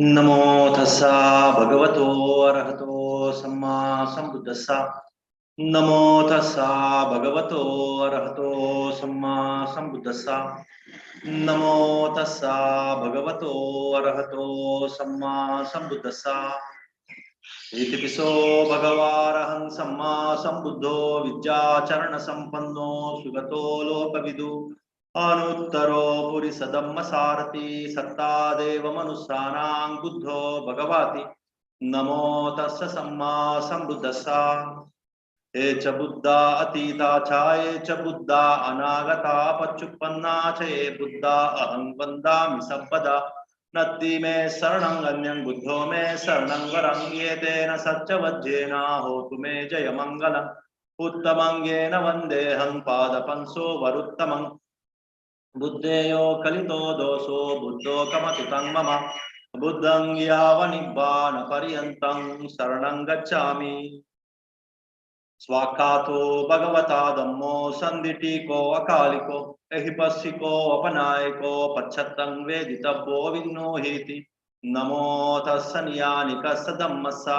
नमो तस्सा भगवतो अरहतो सम्मा संबुद्धस्सा। नमो तस्सा भगवतो अरहतो सम्मा संबुद्धस्सा। नमो तस्सा भगवतो अरहतो सम्मा संबुद्धस्सा। इतिपिसो भगवारहं सम्मा संबुद्धो विद्याचरण संपन्नो सुगतो लोकविदु अनुत्तरो पुरिसधम्मसारथि सत्तादेव मनुष्याणां बुद्धो भगवाति। नमो तस्य सम्मा संबुद्धस्सा। ये च बुद्धा अतीता च ये च बुद्धा अनागता पच्चुपन्ना च ये बुद्धा अहं वन्दामि सर्वदा। नत्ति मे शरणं अन्यं बुद्धो मे शरणं वरं ये तेन सच्चवज्जेन होतु मे जयमङ्गलम्। उत्तमं येन वन्देऽहं पादपंसो वरुत्तमं। बुद्धेयो कलितो दोषो बुद्धो कमतुतं मम। बुद्धं यावनिब्बानपर्यन्तं शरणं गच्छामि। स्वाखातो भगवता धम्मो संदिटिको अकालिको एहिपस्सिको अपनायको पच्छत्तं वेदितव्यो विन्नोहीति। नमो तस्य नियानिकस्य धम्मस्य।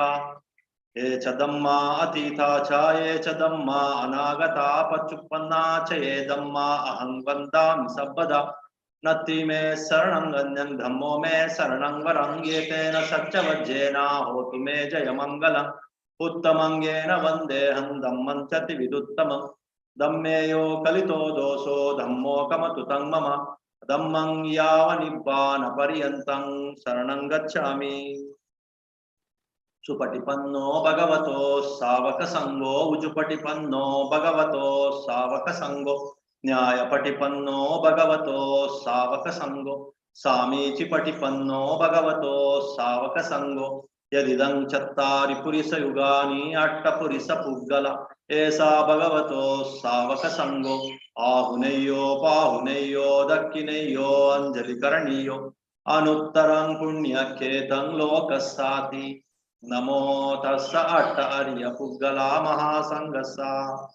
ये च धम्मा अतीता च ये च धम्मा अनागता पच्चुपन्ना च ये धम्मा अहं वन्दामि सर्वदा। नत्ति मे शरणं अन्यं धम्मो मे शरणं वरं ये तेन सच्चवज्जेन होतु मे जयमङ्गलम्। उत्तमं येन वन्देऽहं धम्मं च विदुत्तमम्। धम्मेयो कलितो दोषो धम्मो कमतुतं मम। धम्मं यावनिब्बानपर्यन्तं शरणं गच्छामि। सुपटिपन्नो भगवतो सावक संगो उजुपटिपन्नो भगवतो सावक संगो न्यायपटिपन्नो भगवतो सावक संगो सामीचिपटिपन्नो भगवतो सावक संगो यदिदं चत्तारि पुरिसयुगानि अट्टपुरिसपुग्गल एषा भगवतो सावक संगो आहुनेयो पाहुनेयो दक्खिनेयो अंजलिकरणीयो अनुत्तरं पुण्यखेतं लोकस्साति। नमो तस्स अट्ट आर्य पुग्गला महासंगसा।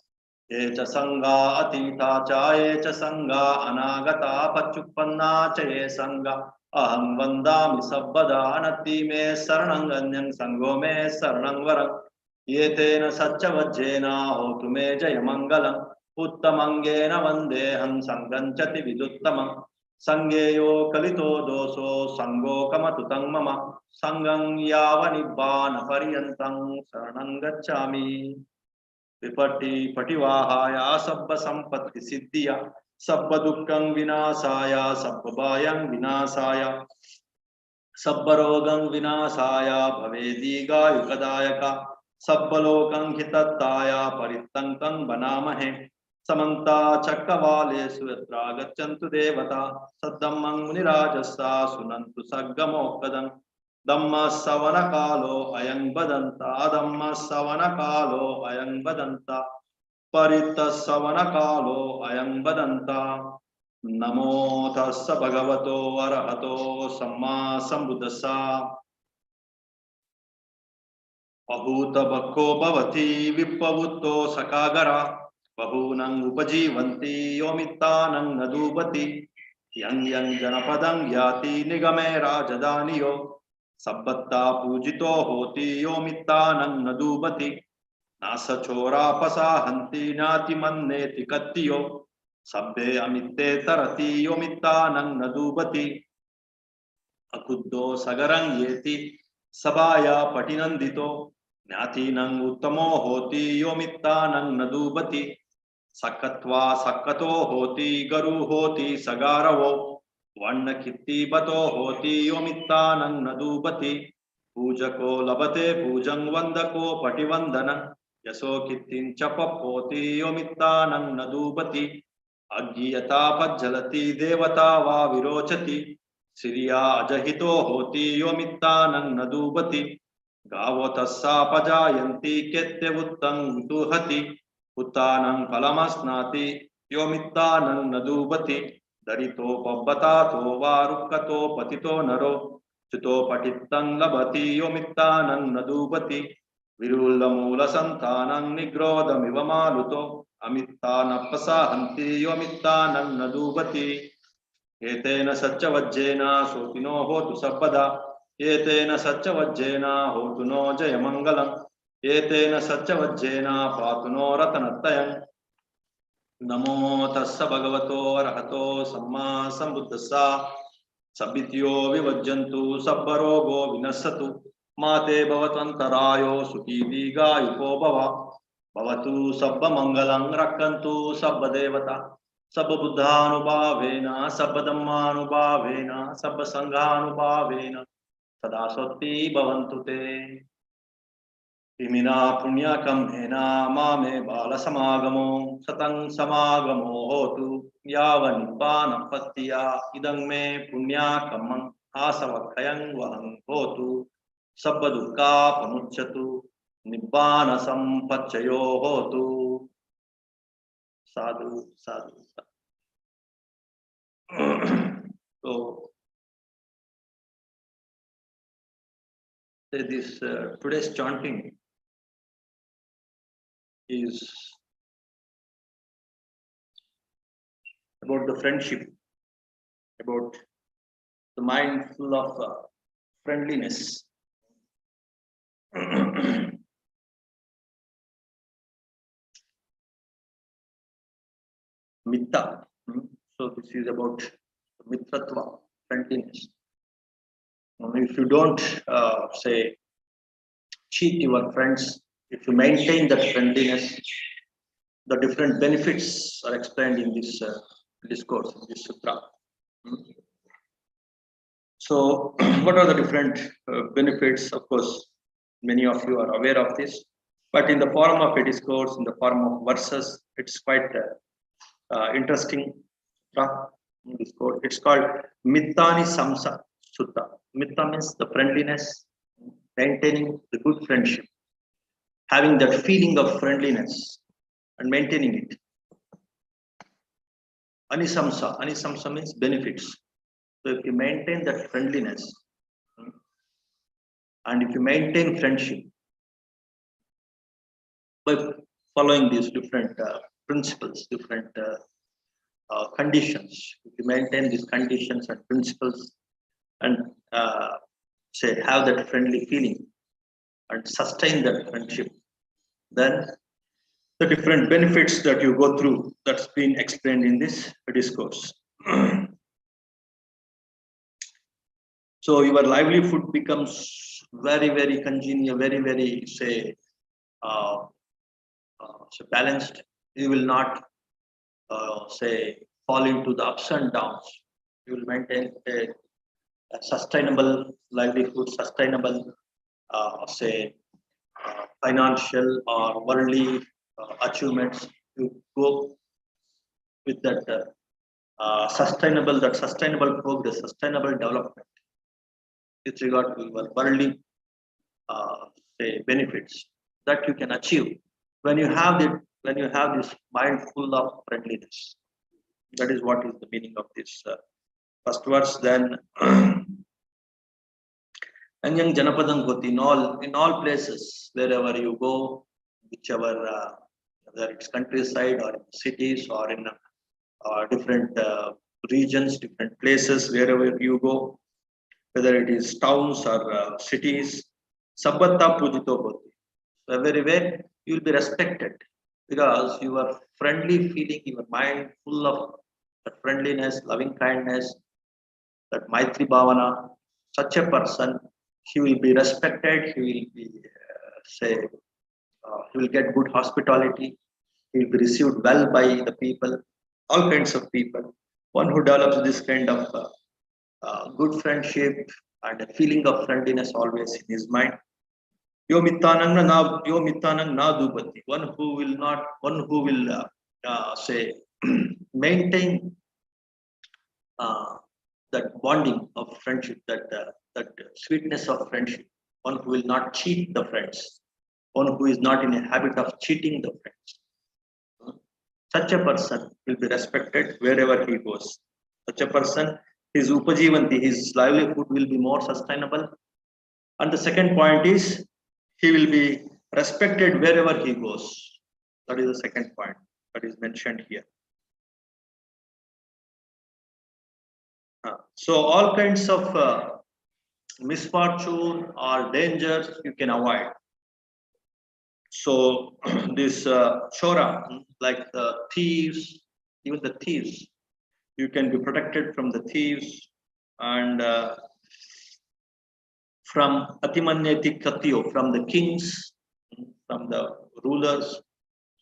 ये च संगा अतीता च ये च संगा अनागता पच्चुपन्ना च ये संगा अहं वन्दामि सर्वदा। नत्ति मे शरणं अन्यं संगो मे शरणं वरं ये तेन सच्चवज्जेन होतु मे जयमङ्गलम्। उत्तमं येन वन्देऽहं संगं च विदुत्तमम्। संगेयो कलितो दोषो संगो कमतुतं मम। संगं यावनिब्बानपर्यन्तं शरणं गच्छामि। विपट्टि पटिवाहाय सब्ब संपत्ति सिद्धिया सब्ब दुःखं विनाशाय सब्ब भयं विनाशाय सब्ब रोगं विनाशाय भवेदीगायुकदायक सब्ब लोकं हितत्ताय परित्तङ्कं वनामहे। समन्ता चक्रवालेषु यत्र गच्छन्तु देवता सद्धम्मं मुनिराजस्सा शृण्वन्तु सद्गमोक्तदम्। धम्मश्रवणकालो अयं वदन्ता धम्मश्रवणकालो अयं वदन्ता परितश्रवणकालो अयं वदन्ता। नमो तस्स भगवतो अरहतो सम्मा संबुद्धस्सा। अभूत बक्को भवति विप्पवुत्तो सकागरा बहूनं उपजीवन्ति योमित्तानं नदुपति। यं यं जनपदं याति निगमे राजधानियो सब्बत्ता पूजितो होति योमित्तानं नदुपति। नासचोरापसाहन्ति नातिमन्नेति कत्तियो सब्बे अमित्ते तरति योमित्तानं नदुपति। अकुद्धो सगरं येति सभाया पटिनन्दितो ज्ञातीनं उत्तमो होति योमित्तानं नदुपति। सक्कत्वा सक्कतो होति गरु होति सगारवो वण्णकित्तिबतो होति योमित्तानं नदुपति। पूजको लभते पूजं वन्दको पटिवन्दन यशो कित्तिं च पप्पोति योमित्तानं नदुपति। अज्ञीयतापज्जलति देवता वा विरोचति श्रिया अजहितो होति योमित्तानं नदुपति। गावो तस्सापजायन्ति केत्यवुत्तं दुहति उत्तानं फलमस्नाति योमित्तानं नदुपति। दरितो पब्बतातो वा रुक्कतो पतितो नरो च्युतो पठितं लभति योमित्तानं नदुपति। विरुल्लमूलसन्तानं निग्रोधमिव मालुतो अमित्तानपसाहन्ति योमित्तानं नदुपति। एतेन सच्चवज्जेन सोतिनो होतु सर्वदा। Etena Satchavajjena Hotuno Jayamangalam. Etena Satchavajjena Patuno Ratanatayam. Namo Tassa Bhagavato Arahato Samma Sambuddhassa. Sabityo Vivajjantu Sabbarogo Vinassatu. Mate Bhavatantarayo Sukhi Digayuko Bhava. Bhavatu Sabba Mangalam Rakkantu Sabba Devata. Sabba Buddhanubhavena Sabba Dhamma-Abhidhamma Sabba Sangha-Abhidhamma Sada Sotti Bhavantu Te. Imina Punyakam Hena Mame Bala Samagamo Satang Samagamo Hotu Yavanipana Pattiya Idang Me Punyakamang Asavakayang Vahang Hotu Sabba Dukka Pamuchatu Nibbana Sampacchayo Hotu. Sadhu, sadhu, sadhu. So, this today's chanting is about the friendship, about the mind full of friendliness. Mitta. So this is about mitratva, friendliness. If you don't say cheat your friends, if you maintain that friendliness, the different benefits are explained in this discourse, in this sutra. So, what are the different benefits? Of course, many of you are aware of this, but in the form of a discourse, in the form of verses, it's quite interesting. Discourse. It's called Mittani Samsa Sutta. Mitta means the friendliness, maintaining the good friendship, having that feeling of friendliness and maintaining it. Anisamsa. Anisamsa means benefits. So if you maintain that friendliness and if you maintain friendship by following these different principles, different conditions, if you maintain these conditions and principles and say have that friendly feeling and sustain that friendship, then the different benefits that you go through, that's been explained in this discourse. So your livelihood becomes very, very congenial, very, very say balanced. You will not say fall into the ups and downs. You will maintain a sustainable livelihood, sustainable say financial or worldly achievements. You go with that sustainable progress, sustainable development with regard to your worldly say benefits that you can achieve when you have this mind full of friendliness. That is what is the meaning of this first verse. Then Anyang Janapadam Goti, in all places, wherever you go, whichever whether it's countryside or in cities or in different regions, different places, wherever you go, whether it is towns or cities, Sabbatta Pujito Bhoti. So everywhere you will be respected because your friendly feeling, your mind full of that friendliness, loving kindness, that Maitri Bhavana, such a person, he will be respected, he will be he will get good hospitality, he will be received well by the people, all kinds of people. One who develops this kind of good friendship and a feeling of friendliness always in his mind. Yo mittanang na dubati. One who will say maintain that bonding of friendship, that sweetness of friendship. One who will not cheat the friends. One who is not in a habit of cheating the friends. Such a person will be respected wherever he goes. Such a person, his upajivanti, his livelihood will be more sustainable. And the second point is, he will be respected wherever he goes. That is the second point that is mentioned here. So all kinds of misfortune or dangers you can avoid. So this Shora, like the thieves, even the thieves, you can be protected from the thieves and from Atimanyati Katyo, from the kings, from the rulers.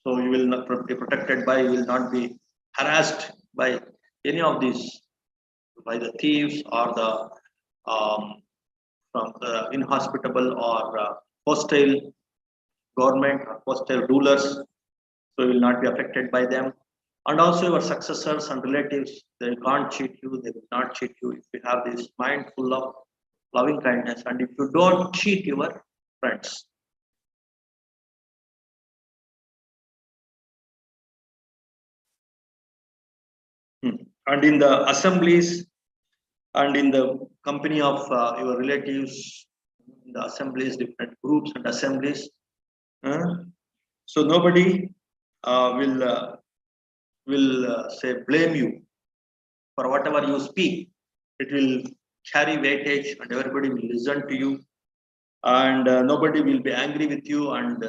So you will not be protected by, you will not be harassed by any of these, by the thieves or the from the inhospitable or hostile government or hostile rulers. So you will not be affected by them. And also your successors and relatives, they can't cheat you, they will not cheat you if you have this mind full of loving kindness and if you don't cheat your friends. And in the assemblies and in the company of your relatives, in the assemblies, different groups and assemblies, so nobody will say blame you for whatever you speak. It will carry weightage and everybody will listen to you and nobody will be angry with you and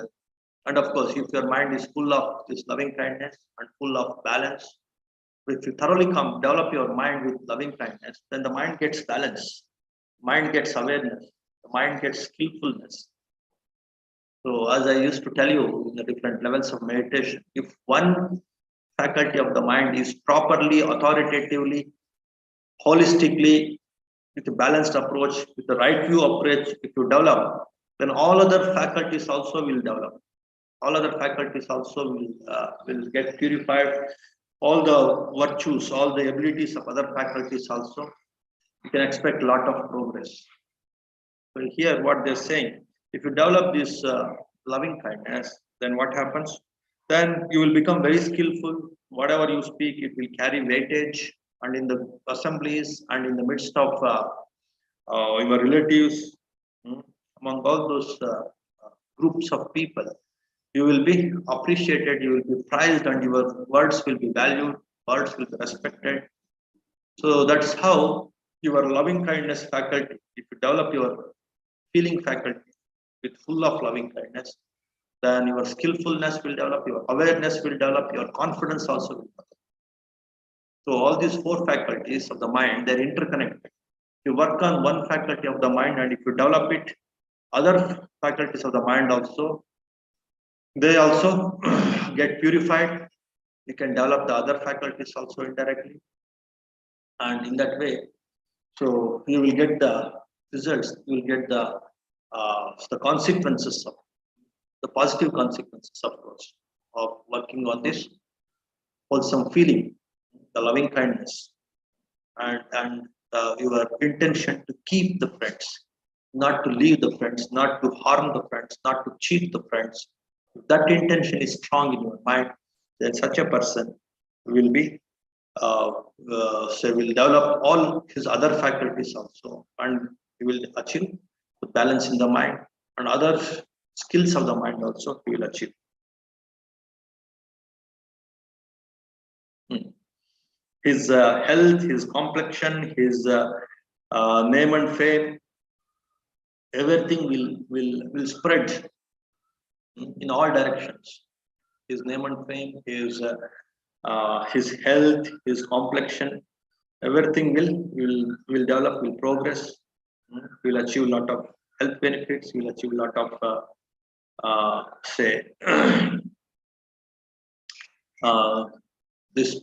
of course if your mind is full of this loving kindness and full of balance, if you thoroughly develop your mind with loving kindness, then the mind gets balance, mind gets awareness, the mind gets skillfulness. So as I used to tell you in the different levels of meditation, if one faculty of the mind is properly, authoritatively, holistically, with a balanced approach, with the right view approach, if you develop, then all other faculties also will develop. All other faculties also will get purified. All the virtues, all the abilities of other faculties also, you can expect a lot of progress. So here what they're saying, if you develop this loving kindness, then what happens? Then you will become very skillful. Whatever you speak, it will carry weightage. And in the assemblies and in the midst of your relatives, among all those groups of people, you will be appreciated, you will be prized, and your words will be valued, words will be respected. So that's how your loving kindness faculty, if you develop your feeling faculty with full of loving kindness, then your skillfulness will develop, your awareness will develop, your confidence also will develop. So all these four faculties of the mind, they're interconnected. You work on one faculty of the mind, and if you develop it, other faculties of the mind also, they also get purified. You can develop the other faculties also indirectly, and in that way, so you will get the results. You will get the consequences of the positive consequences, of course, of working on this wholesome feeling, the loving kindness, and your intention to keep the friends, not to leave the friends, not to harm the friends, not to cheat the friends. If that intention is strong in your mind, then such a person will be so will develop all his other faculties also, and he will achieve the balance in the mind and other skills of the mind also he will achieve. His health, his complexion, his name and fame, everything will spread in all directions. His name and fame, his health, his complexion, everything will develop, will progress, will achieve a lot of health benefits, will achieve a lot of say this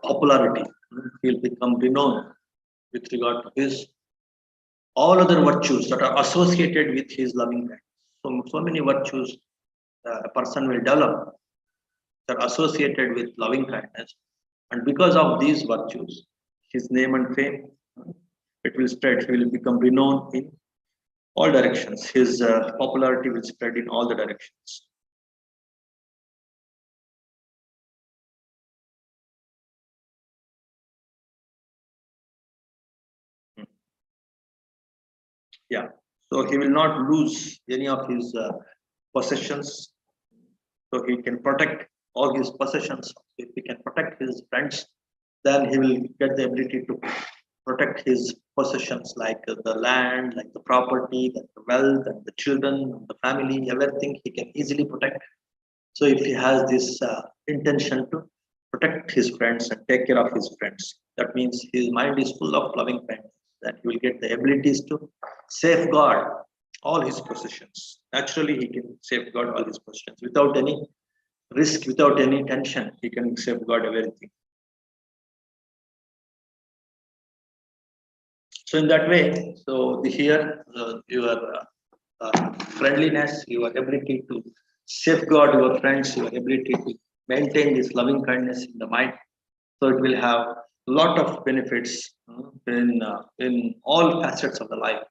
popularity. Will become renowned with regard to his all other virtues that are associated with his loving kindness. So many virtues a person will develop that are associated with loving kindness, and because of these virtues, his name and fame, it will spread. He will become renowned in all directions. His popularity will spread in all the directions. Yeah. So he will not lose any of his possessions. So he can protect all his possessions. If he can protect his friends, then he will get the ability to protect his possessions like the land, like the property, like the wealth, and the children, the family, everything he can easily protect. So if he has this intention to protect his friends and take care of his friends, that means his mind is full of loving kindness, that he will get the abilities to safeguard all his possessions. Naturally, he can safeguard all his possessions without any risk, without any tension. He can safeguard everything. So in that way, so here your friendliness, your ability to safeguard your friends, your ability to maintain this loving kindness in the mind. So it will have a lot of benefits in all facets of the life.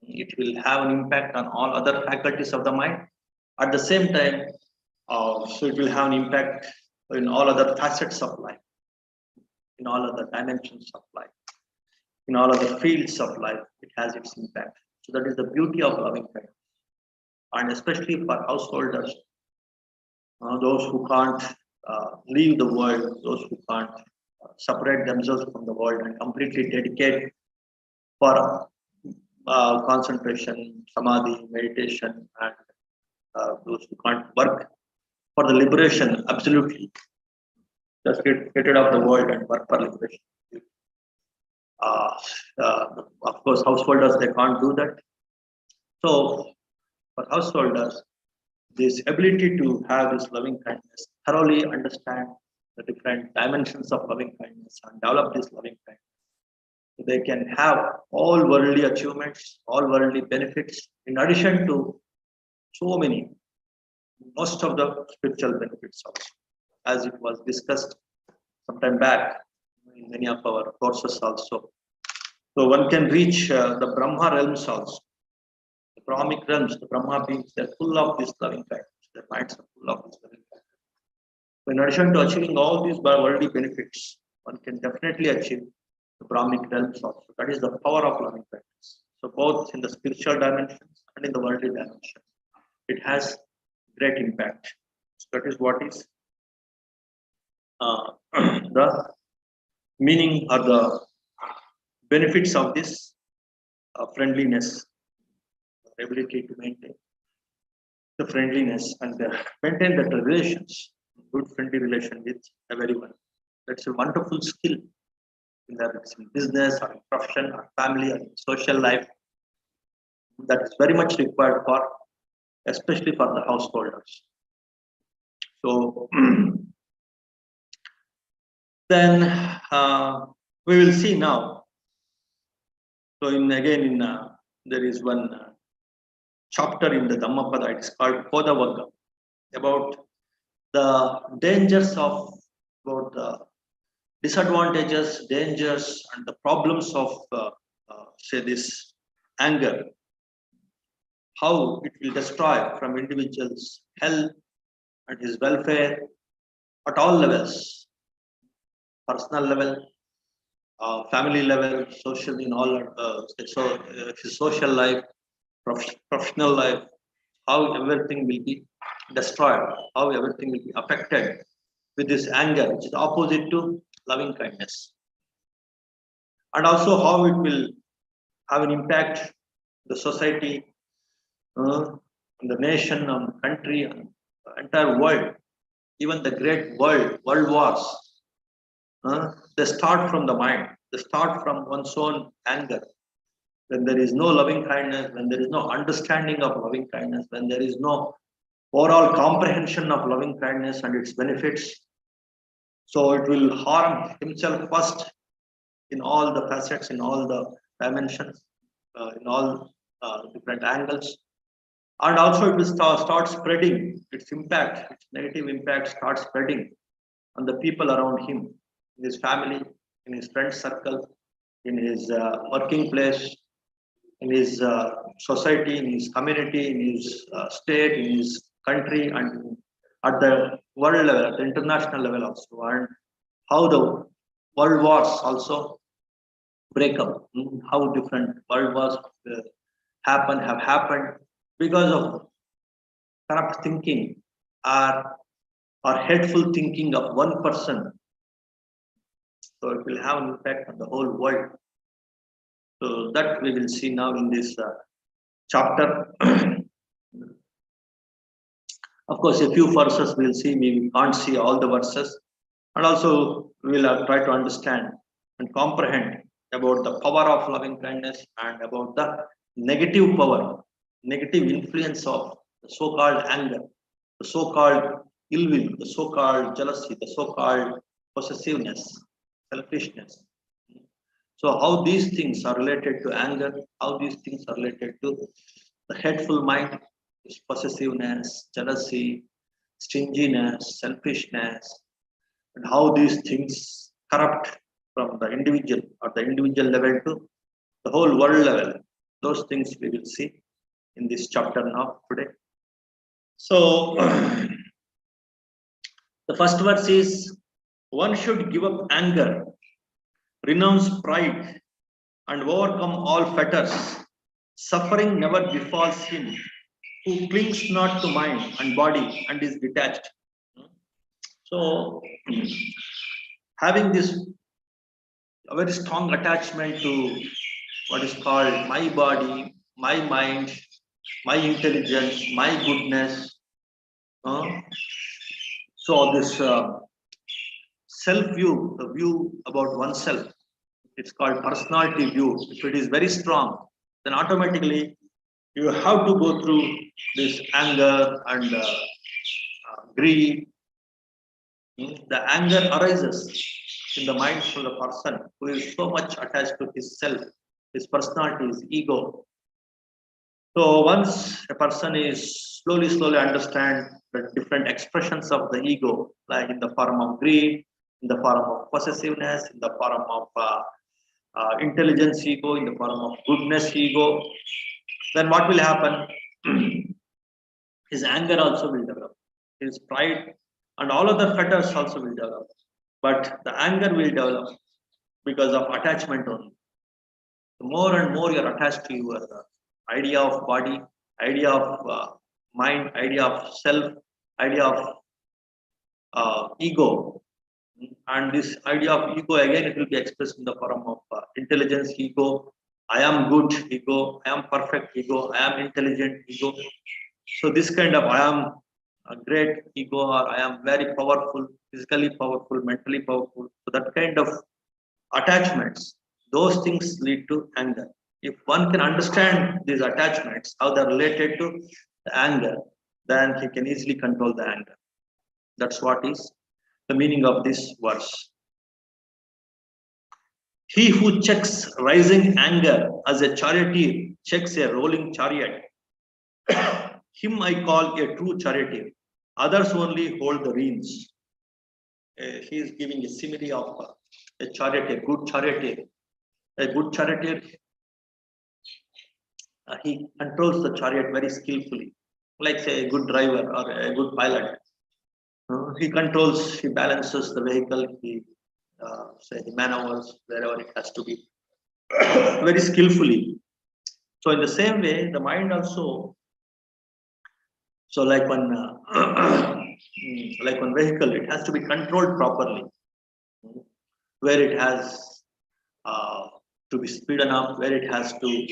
It will have an impact on all other faculties of the mind. At the same time, so it will have an impact in all other facets of life, in all other dimensions of life, in all other fields of life. It has its impact. So that is the beauty of loving kindness, and especially for householders, those who can't leave the world, those who can't separate themselves from the world and completely dedicate for concentration, samadhi, meditation, and those who can't work for the liberation, absolutely. Just get rid of the world and work for liberation. Uh, of course, householders, they can't do that. So, for householders, this ability to have this loving kindness, thoroughly understand the different dimensions of loving kindness and develop this loving kindness. So they can have all worldly achievements, all worldly benefits, in addition to so many, most of the spiritual benefits also, as it was discussed sometime back in many of our courses also. So one can reach the Brahma realms also. The Brahmic realms, the Brahma beings, they're full of this loving kindness. Their minds are full of this loving kindness. So in addition to achieving all these worldly benefits, one can definitely achieve the Brahmic realms also. That is the power of loving kindness. So both in the spiritual dimensions and in the worldly dimension, it has great impact. So that is what is the meaning or the benefits of this friendliness, ability to maintain the friendliness and maintain the relations, good friendly relation with everyone. That's a wonderful skill in that it's in business or in profession or family or in social life. That is very much required for, especially for the householders. So then we will see now. So in there is one chapter in the Dhamma-Pada. It's called Kodavagga, about the dangers of, about the disadvantages, dangers, and the problems of say this anger. How it will destroy from individuals' health and his welfare at all levels, personal level, family level, social, in all his social life, professional life, how everything will be destroyed, how everything will be affected with this anger, which is opposite to loving kindness, and also how it will have an impact on the society, on the nation, on the country, on the entire world, even the great world wars. They start from the mind. They start from one's own anger. When there is no loving kindness, when there is no understanding of loving kindness, when there is no overall comprehension of loving kindness and its benefits, so it will harm himself first in all the facets, in all the dimensions, in all different angles. And also it will start spreading its impact, its negative impact starts spreading on the people around him, in his family, in his friend circle, in his working place, in his society, in his community, in his state, in his country, and at the world level, at the international level also, and how the world wars also break up, how different world wars have happened because of corrupt thinking or hateful thinking of one person So it will have an effect on the whole world. So that we will see now in this chapter. Of course, a few verses we'll see. We can't see all the verses, and also we'll try to understand and comprehend about the power of loving kindness and about the negative power, negative influence of the so-called anger, the so-called ill will, the so-called jealousy, the so-called possessiveness, selfishness. So how these things are related to anger, how these things are related to the hateful mind, possessiveness, jealousy, stinginess, selfishness, and how these things corrupt from the individual or the individual level to the whole world level. Those things we will see in this chapter now today. So the first verse is, one should give up anger, renounce pride, and overcome all fetters. Suffering never befalls him who clings not to mind and body and is detached. So, having this a very strong attachment to what is called my body, my mind, my intelligence, my goodness. So this self-view, the view about oneself, it's called personality view. If it is very strong, then automatically you have to go through this anger and greed. The anger arises in the mind of the person who is so much attached to his self, his personality, his ego. So once a person is slowly understand the different expressions of the ego, like in the form of greed, in the form of possessiveness, in the form of intelligence ego, in the form of goodness ego, then what will happen? His anger also will develop, his pride and all other fetters also will develop. But the anger will develop because of attachment only. The more and more you're attached to your idea of body, idea of mind, idea of self, idea of ego. And this idea of ego, again, it will be expressed in the form of intelligence ego. I am good ego, I am perfect ego, I am intelligent ego. So this kind of I am a great ego, or I am very powerful, physically powerful, mentally powerful. So that kind of attachments, those things lead to anger. If one can understand these attachments, how they're related to the anger, then he can easily control the anger. That's what is the meaning of this verse. He who checks rising anger as a charioteer checks a rolling chariot. Him I call a true charioteer. Others only hold the reins. He is giving a simile of a charioteer, good charioteer. A good charioteer, he controls the chariot very skillfully, like say a good driver or a good pilot. He controls, he balances the vehicle, he maneuvers wherever it has to be very skillfully. So in the same way, the mind also. So like one like one vehicle, it has to be controlled properly, where it has to be speeden up, where it has to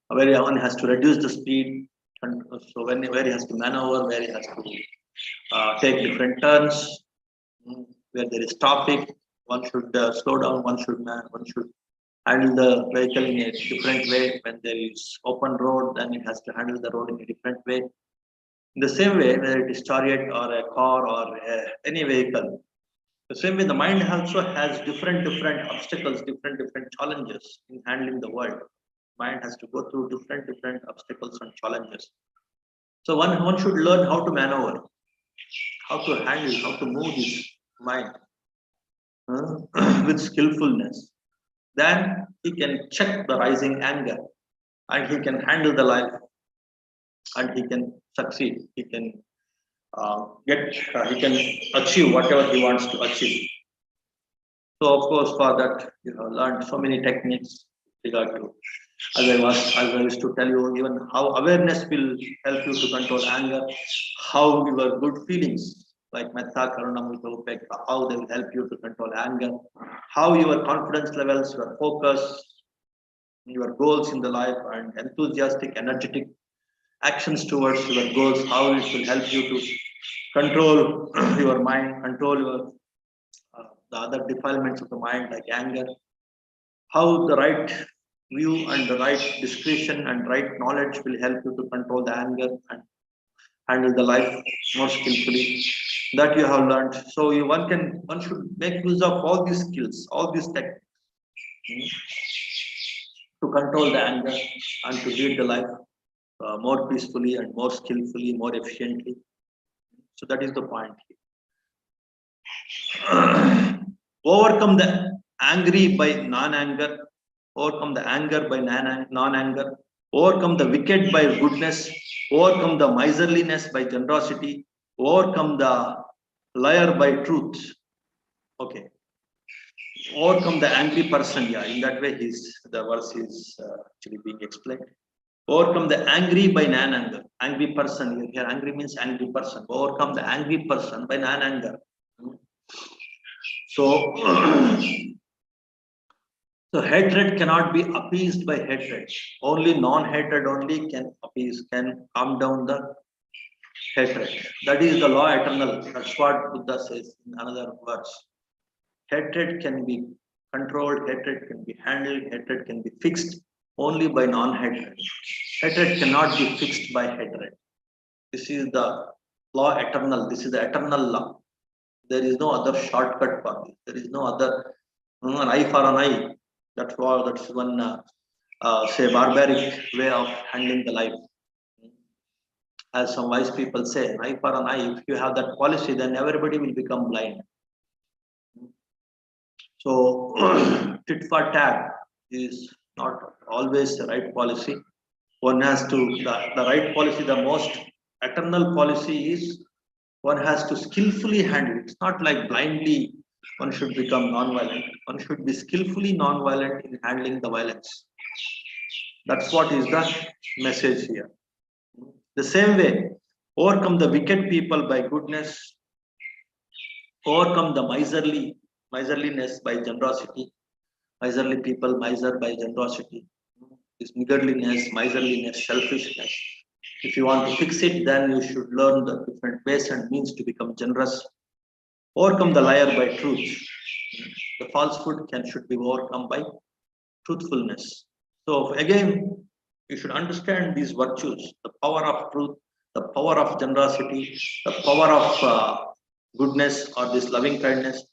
where one has to reduce the speed, and so where he has to maneuver, where he has to take different turns, where there is traffic, one should slow down, one should handle the vehicle in a different way. When there is open road, then it has to handle the road in a different way. In the same way, whether it is chariot or a car or any vehicle, the same way the mind also has different obstacles, different challenges in handling the world. Mind has to go through different obstacles and challenges. So one should learn how to maneuver, how to handle, how to move his mind with skillfulness. Then he can check the rising anger, and he can handle the life, and he can succeed. He can he can achieve whatever he wants to achieve. So of course, for that, you have learned so many techniques regard to, as I used to tell you, even how awareness will help you to control anger, how your good feelings like Metta, Karuna, Mudita, Upekha, how they will help you to control anger, how your confidence levels, your focus, your goals in the life, and enthusiastic, energetic actions towards your goals, how it will help you to control your mind, control your the other defilements of the mind like anger, how the right view and the right discretion and right knowledge will help you to control the anger and handle the life more skillfully, that you have learned. So one should make use of all these skills, all these techniques, to control the anger and to lead the life more peacefully and more skillfully, more efficiently. So that is the point here. Overcome the angry by non-anger, overcome the anger by non-anger, overcome the wicked by goodness, overcome the miserliness by generosity, overcome the liar by truth. Okay. Overcome the angry person. Yeah, in that way, the verse is actually being explained. Overcome the angry by non-anger. Angry person. Here, angry means angry person. Overcome the angry person by non-anger. So, so hatred cannot be appeased by hatred. Only non-hatred only can appease, can calm down the hatred. That is the law eternal. That's what Buddha says in another verse. Hatred can be controlled, hatred can be handled, hatred can be fixed only by non-hatred. Hatred cannot be fixed by hatred. This is the law eternal. This is the eternal law. There is no other shortcut for this. There is no other an eye for an eye. That's one say barbaric way of handling the life. As some wise people say, an eye for an eye. If you have that policy, then everybody will become blind. So tit for tat is not always the right policy. One has to the right policy, the most eternal policy is one has to skillfully handle it. It's not like blindly one should become non-violent. One should be skillfully non-violent in handling the violence. That's what is the message here. The same way, overcome the wicked people by goodness, overcome the miserliness by generosity. Miserly people, miser by generosity. This niggardliness, miserliness, selfishness. If you want to fix it, then you should learn the different ways and means to become generous. Overcome the liar by truth. The falsehood should be overcome by truthfulness. So again, you should understand these virtues: the power of truth, the power of generosity, the power of goodness or this loving kindness,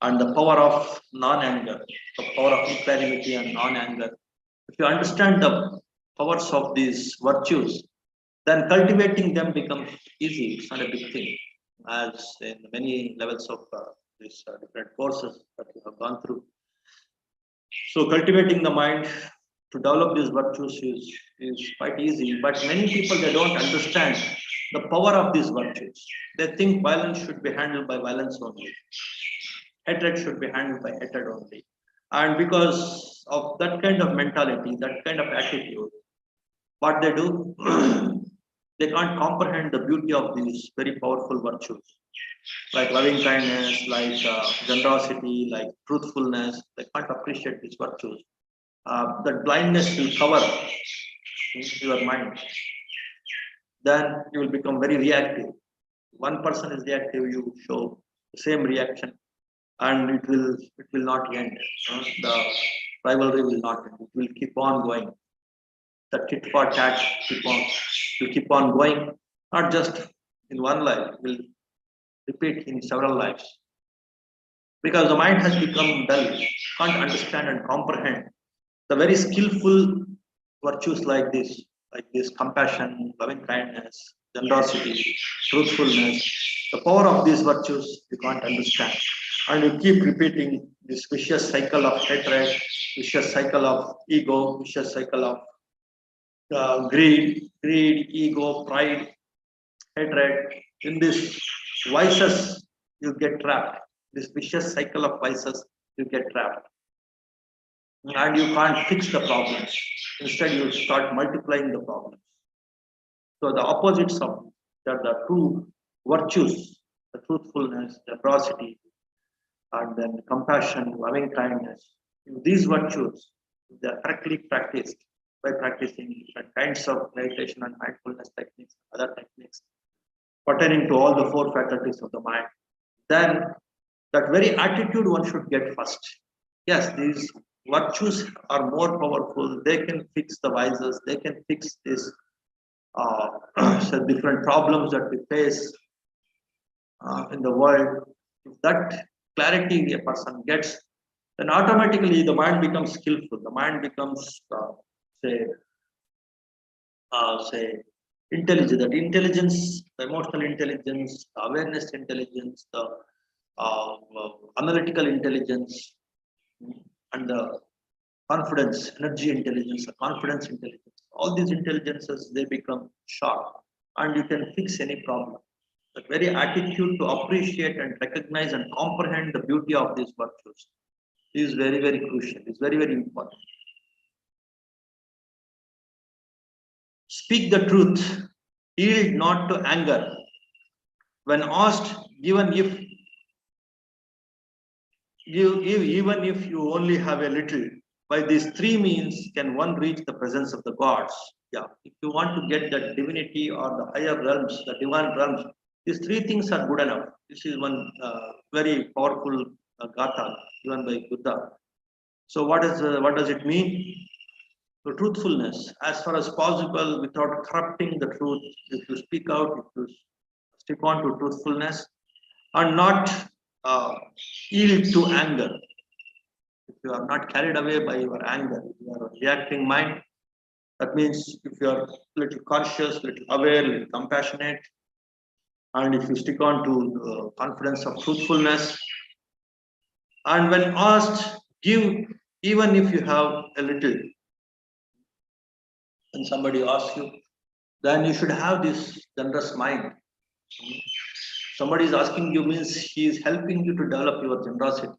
and the power of non-anger, the power of equanimity and non-anger. If you understand the powers of these virtues, then cultivating them becomes easy. It's not a big thing, as in many levels of these different courses that we have gone through. So cultivating the mind to develop these virtues is quite easy, but many people, they don't understand the power of these virtues. They think violence should be handled by violence only. Hatred should be handled by hatred only. And because of that kind of mentality, that kind of attitude, what they do, they can't comprehend the beauty of these very powerful virtues, like loving kindness, like generosity, like truthfulness. They can't appreciate these virtues. That blindness will cover your mind. Then you will become very reactive. One person is reactive, you show the same reaction, and it will not end. The rivalry will not end. It will keep on going. The tit for tat will keep on going, not just in one life, it will repeat in several lives. Because the mind has become dull, can't understand and comprehend the very skillful virtues like this compassion, loving kindness, generosity, truthfulness. The power of these virtues you can't understand. And you keep repeating this vicious cycle of hatred, vicious cycle of ego, vicious cycle of greed, ego, pride, hatred. In this vices, you get trapped. This vicious cycle of vices, you get trapped. And you can't fix the problems. Instead, you start multiplying the problems. So the opposites of that, the two virtues the truthfulness, generosity, and then compassion, loving kindness. If these virtues, if they are correctly practiced by practicing different kinds of meditation and mindfulness techniques, other techniques pertaining to all the four faculties of the mind, then that very attitude one should get first. Yes, these virtues are more powerful. They can fix the vices. They can fix this so different problems that we face in the world. If that clarity a person gets, then automatically the mind becomes skillful. The mind becomes, say, say, intelligent. That intelligence, the emotional intelligence, the awareness intelligence, the analytical intelligence, and the confidence, energy intelligence, the confidence intelligence. All these intelligences they become sharp, and you can fix any problem. The very attitude to appreciate and recognize and comprehend the beauty of these virtues is very, very crucial. It's very, very important. Speak the truth, yield not to anger. When asked, given if give even if you only have a little, by these three means can one reach the presence of the gods. Yeah, if you want to get that divinity or the higher realms, the divine realms, these three things are good enough. This is one very powerful gatha given by Buddha. So what does it mean? So truthfulness, as far as possible, without corrupting the truth. If you speak out, if you stick on to truthfulness, and not uh, yield to anger. If you are not carried away by your anger, you are a reacting mind. That means if you are little conscious, little aware, little compassionate, and if you stick on to the confidence of truthfulness, and when asked, give even if you have a little. When somebody asks you, then you should have this generous mind. Somebody is asking you means he is helping you to develop your generosity.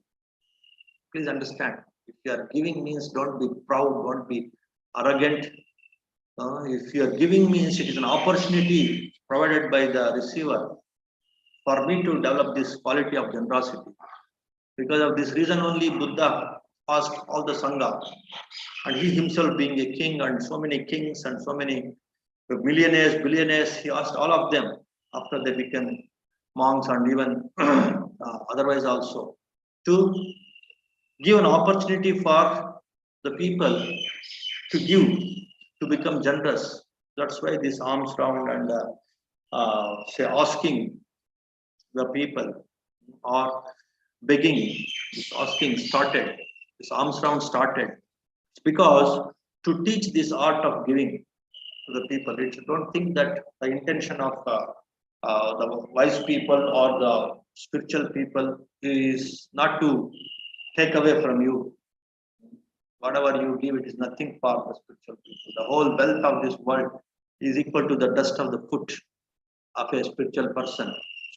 Please understand. If you are giving means don't be proud, don't be arrogant. If you are giving means it is an opportunity provided by the receiver for me to develop this quality of generosity. Because of this reason only Buddha asked all the Sangha, and he himself being a king and so many kings and so many millionaires, billionaires, he asked all of them after they became monks and even otherwise also to give an opportunity for the people to give, to become generous. That's why this alms round and say asking the people or begging, this asking started, this alms round started. It's because to teach this art of giving to the people. Don't think that the intention of the wise people or the spiritual people is not to take away from you. Whatever you give, it is nothing for the spiritual people. The whole wealth of this world is equal to the dust of the foot of a spiritual person.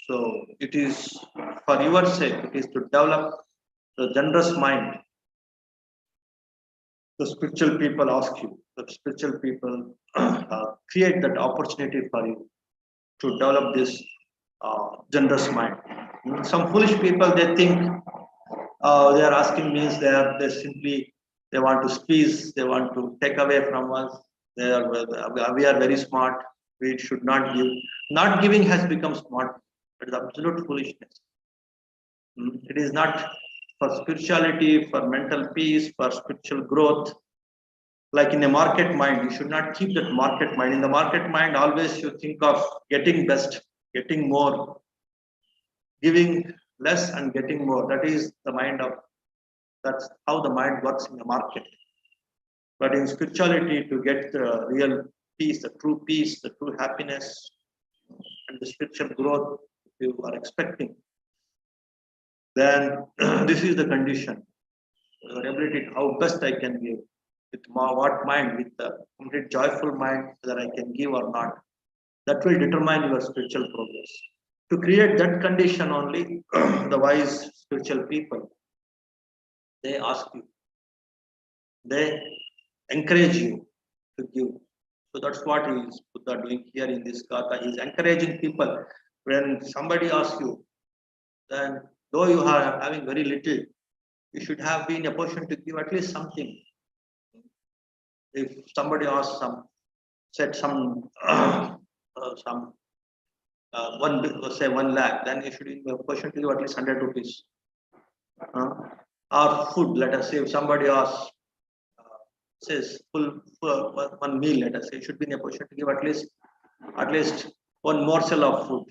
So it is for your sake, it is to develop the generous mind. The spiritual people ask you, the spiritual people create that opportunity for you to develop this generous mind. Some foolish people, they think they are asking means they simply they want to squeeze, they want to take away from us. We are very smart. We should not give. Not giving has become smart. It is absolute foolishness. It is not for spirituality, for mental peace, for spiritual growth. Like in a market mind, you should not keep that market mind. In the market mind, always you think of getting best, getting more, giving less and getting more. That is the mind of, that's how the mind works in the market. But in spirituality, to get the real peace, the true happiness, and the spiritual growth you are expecting, then this is the condition. Your ability, how best I can give, with what mind, with the complete joyful mind, whether I can give or not. That will determine your spiritual progress. To create that condition only, the wise spiritual people, they ask you, they encourage you to give. So that's what he is Buddha doing here in this Gatha. He is encouraging people. When somebody asks you, then though you are having very little, you should have been a position to give at least something. If somebody asks said some say 1 lakh, then you should be a position to give at least 100 rupees. Or food, let us say, if somebody asks, says full one meal, let us say, you should be in a position to give at least one morsel of food.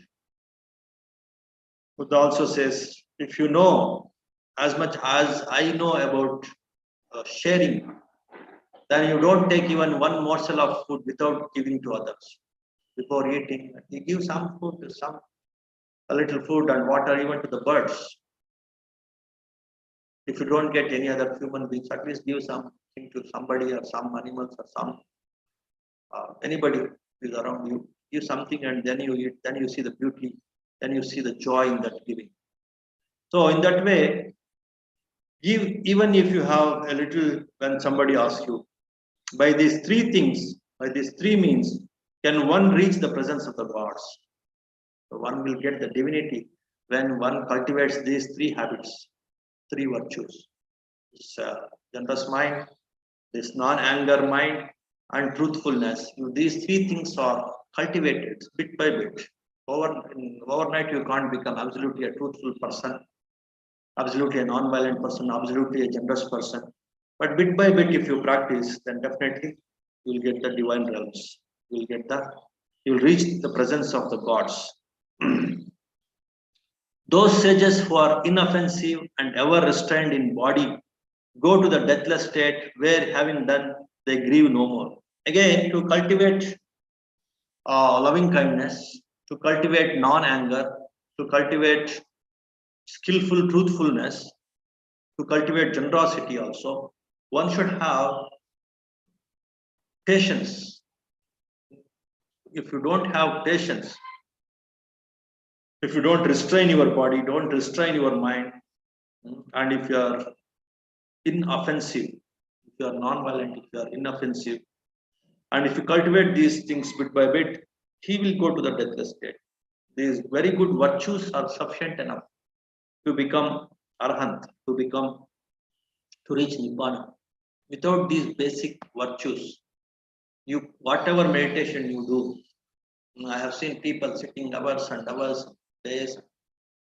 Buddha also says, if you know as much as I know about sharing, then you don't take even one morsel of food without giving to others. Before eating, you give some food to a little food and water even to the birds. If you don't get any other human beings, at least give something to somebody or some animals or some anybody who is around you. Give something and then you eat, then you see the beauty, then you see the joy in that giving. So in that way, give even if you have a little when somebody asks you. By these three things, by these three means, can one reach the presence of the gods? So one will get the divinity when one cultivates these three habits, three virtues. This generous mind, this non-anger mind, and truthfulness. These three things are cultivated bit by bit. Overnight, you can't become absolutely a truthful person, absolutely a non-violent person, absolutely a generous person. But bit by bit, if you practice, then definitely you will get the divine realms. You will reach the presence of the gods. Those sages who are inoffensive and ever restrained in body go to the deathless state where, having done, they grieve no more. Again, to cultivate loving kindness, to cultivate non-anger, to cultivate skillful truthfulness, to cultivate generosity also, one should have patience. If you don't have patience, if you don't restrain your body, don't restrain your mind, and if you are inoffensive, if you are non-violent, if you are inoffensive, and if you cultivate these things bit by bit, he will go to the deathless state. These very good virtues are sufficient enough to become arhant, to reach nibbana. Without these basic virtues, whatever meditation you do, I have seen people sitting hours and hours, days,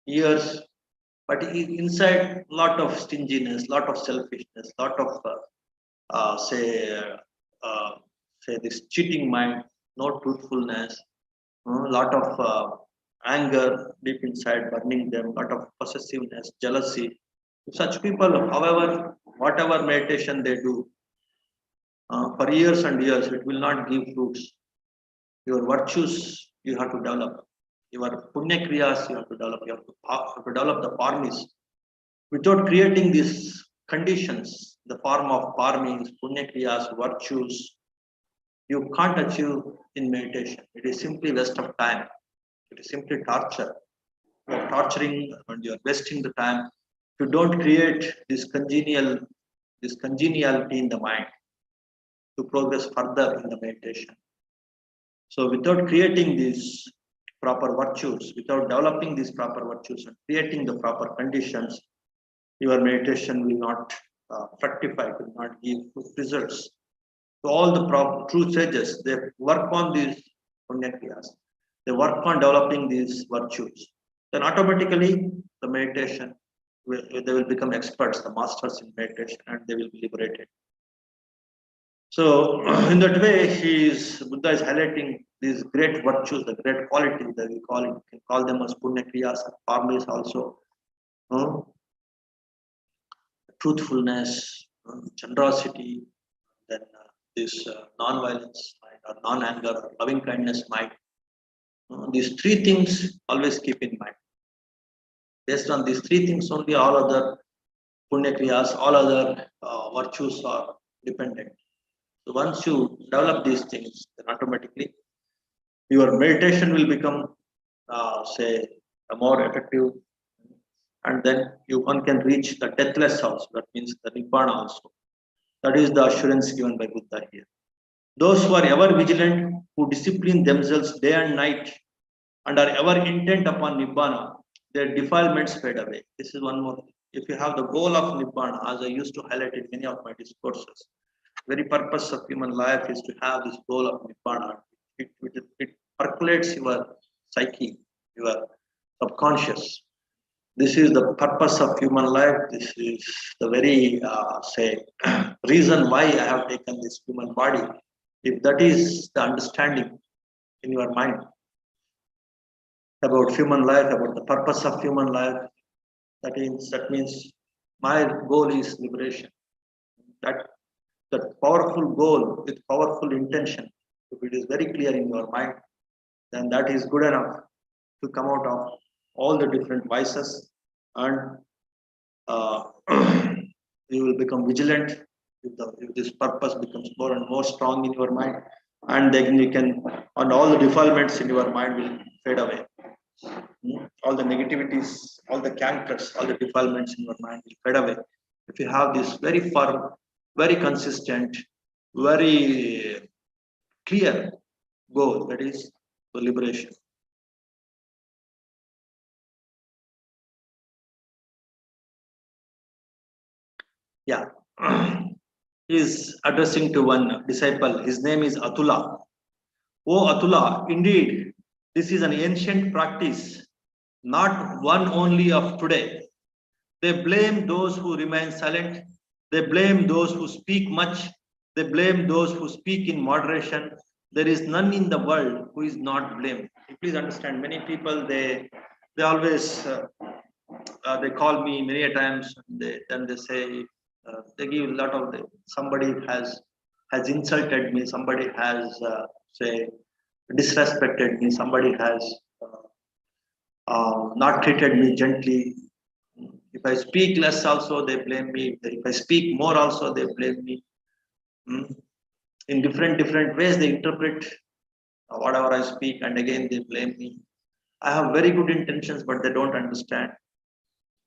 years, but inside lot of stinginess, lot of selfishness, lot of uh, say this cheating mind, no truthfulness, lot of anger deep inside burning them, lot of possessiveness, jealousy. Such people, however, whatever meditation they do, for years and years, it will not give fruits. Your virtues you have to develop. Your punya kriyas you have to develop. You have to develop the parmis. Without creating these conditions, the form of parmis, punya kriyas, virtues, you can't achieve in meditation. It is simply waste of time. It is simply torture. You are torturing and you are wasting the time. If you don't create this congeniality in the mind to progress further in the meditation. So without creating these proper virtues, without developing these proper virtues and creating the proper conditions, your meditation will not fructify, will not give results. So all the true sages, they work on these punya kriyas. They work on developing these virtues. Then automatically the meditation, they will become experts, the masters in meditation, and they will be liberated. So in that way, Buddha is highlighting these great virtues, the great qualities that we can call them as punya kriyas, parmis also. Truthfulness, generosity, then this non-violence mind or non-anger or loving kindness mind. These three things always keep in mind. Based on these three things only, all other punya kriyas, all other virtues are dependent. So once you develop these things, then automatically your meditation will become, more effective, and then one can reach the deathless also. That means the nibbana also. That is the assurance given by Buddha here. Those who are ever vigilant, who discipline themselves day and night, and are ever intent upon nibbana, their defilements fade away. This is one more thing. If you have the goal of Nibbana, as I used to highlight in many of my discourses, very purpose of human life is to have this goal of Nibbana. It percolates your psyche, your subconscious. This is the purpose of human life. This is the very, reason why I have taken this human body. If that is the understanding in your mind about human life, about the purpose of human life, that means my goal is liberation. That powerful goal with powerful intention, if it is very clear in your mind, then that is good enough to come out of all the different vices, and uh, you will become vigilant if this purpose becomes more and more strong in your mind, and then you can, and all the defilements in your mind will fade away. All the negativities, all the cancers, all the defilements in your mind will fade away. If you have this very firm, very consistent, very clear goal, that is the liberation. Yeah. He is addressing to one disciple. His name is Atula. Oh Atula, indeed, this is an ancient practice, not one only of today. They blame those who remain silent. They blame those who speak much. They blame those who speak in moderation. There is none in the world who is not blamed. Please understand, many people, they always they call me many a times. Then they say, they give a lot of somebody has insulted me. Somebody has say disrespected me. Somebody has not treated me gently. If I speak less, also they blame me. If I speak more, also they blame me. In different ways, they interpret whatever I speak, and again they blame me. I have very good intentions, but they don't understand.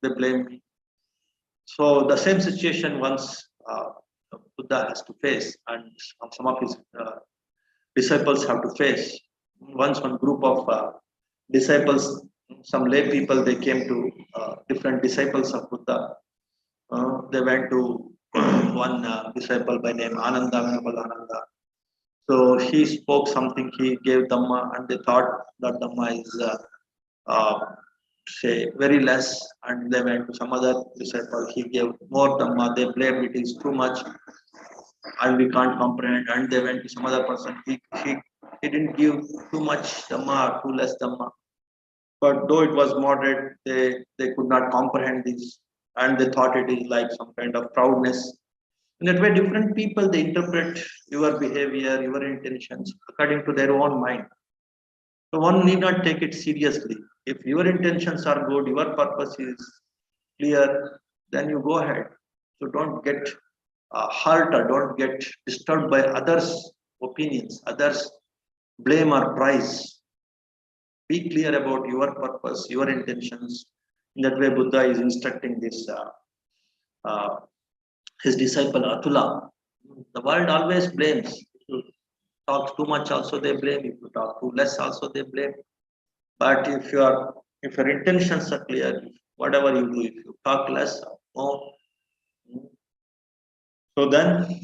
They blame me. So the same situation once Buddha has to face, and some of his disciples have to face. Once one group of disciples, some lay people, they came to different disciples of Buddha. They went to one disciple by name Ananda, Venerable Ananda. So he spoke something, he gave Dhamma, and they thought that Dhamma is say very less, and they went to some other disciple, he gave more Dhamma, they blamed it is too much and we can't comprehend, and they went to some other person, he didn't give too much Dhamma, too less Dhamma. But though it was moderate, they could not comprehend this, and they thought it is like some kind of proudness. In that way, different people, they interpret your behavior, your intentions according to their own mind. So one need not take it seriously. If your intentions are good, your purpose is clear, then you go ahead. So don't get hurt or don't get disturbed by others' opinions, others' blame or praise. Be clear about your purpose, your intentions. In that way, Buddha is instructing this uh, his disciple Atula. The world always blames. If you talk too much, also they blame. If you talk too less, also they blame. But if your intentions are clear, whatever you do, if you talk less or more, so then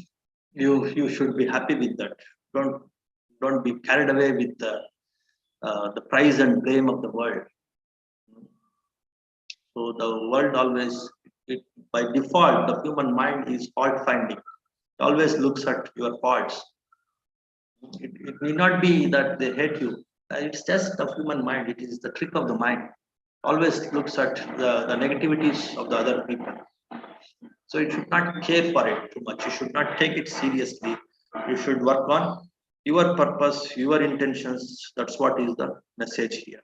you should be happy with that. Don't be carried away with the praise and blame of the world. So the world always, by default, the human mind is fault finding. It always looks at your faults. It may not be that they hate you. It's just the human mind. It is the trick of the mind. Always looks at the negativities of the other people. So you should not care for it too much. You should not take it seriously. You should work on your purpose, your intentions. That's what is the message here.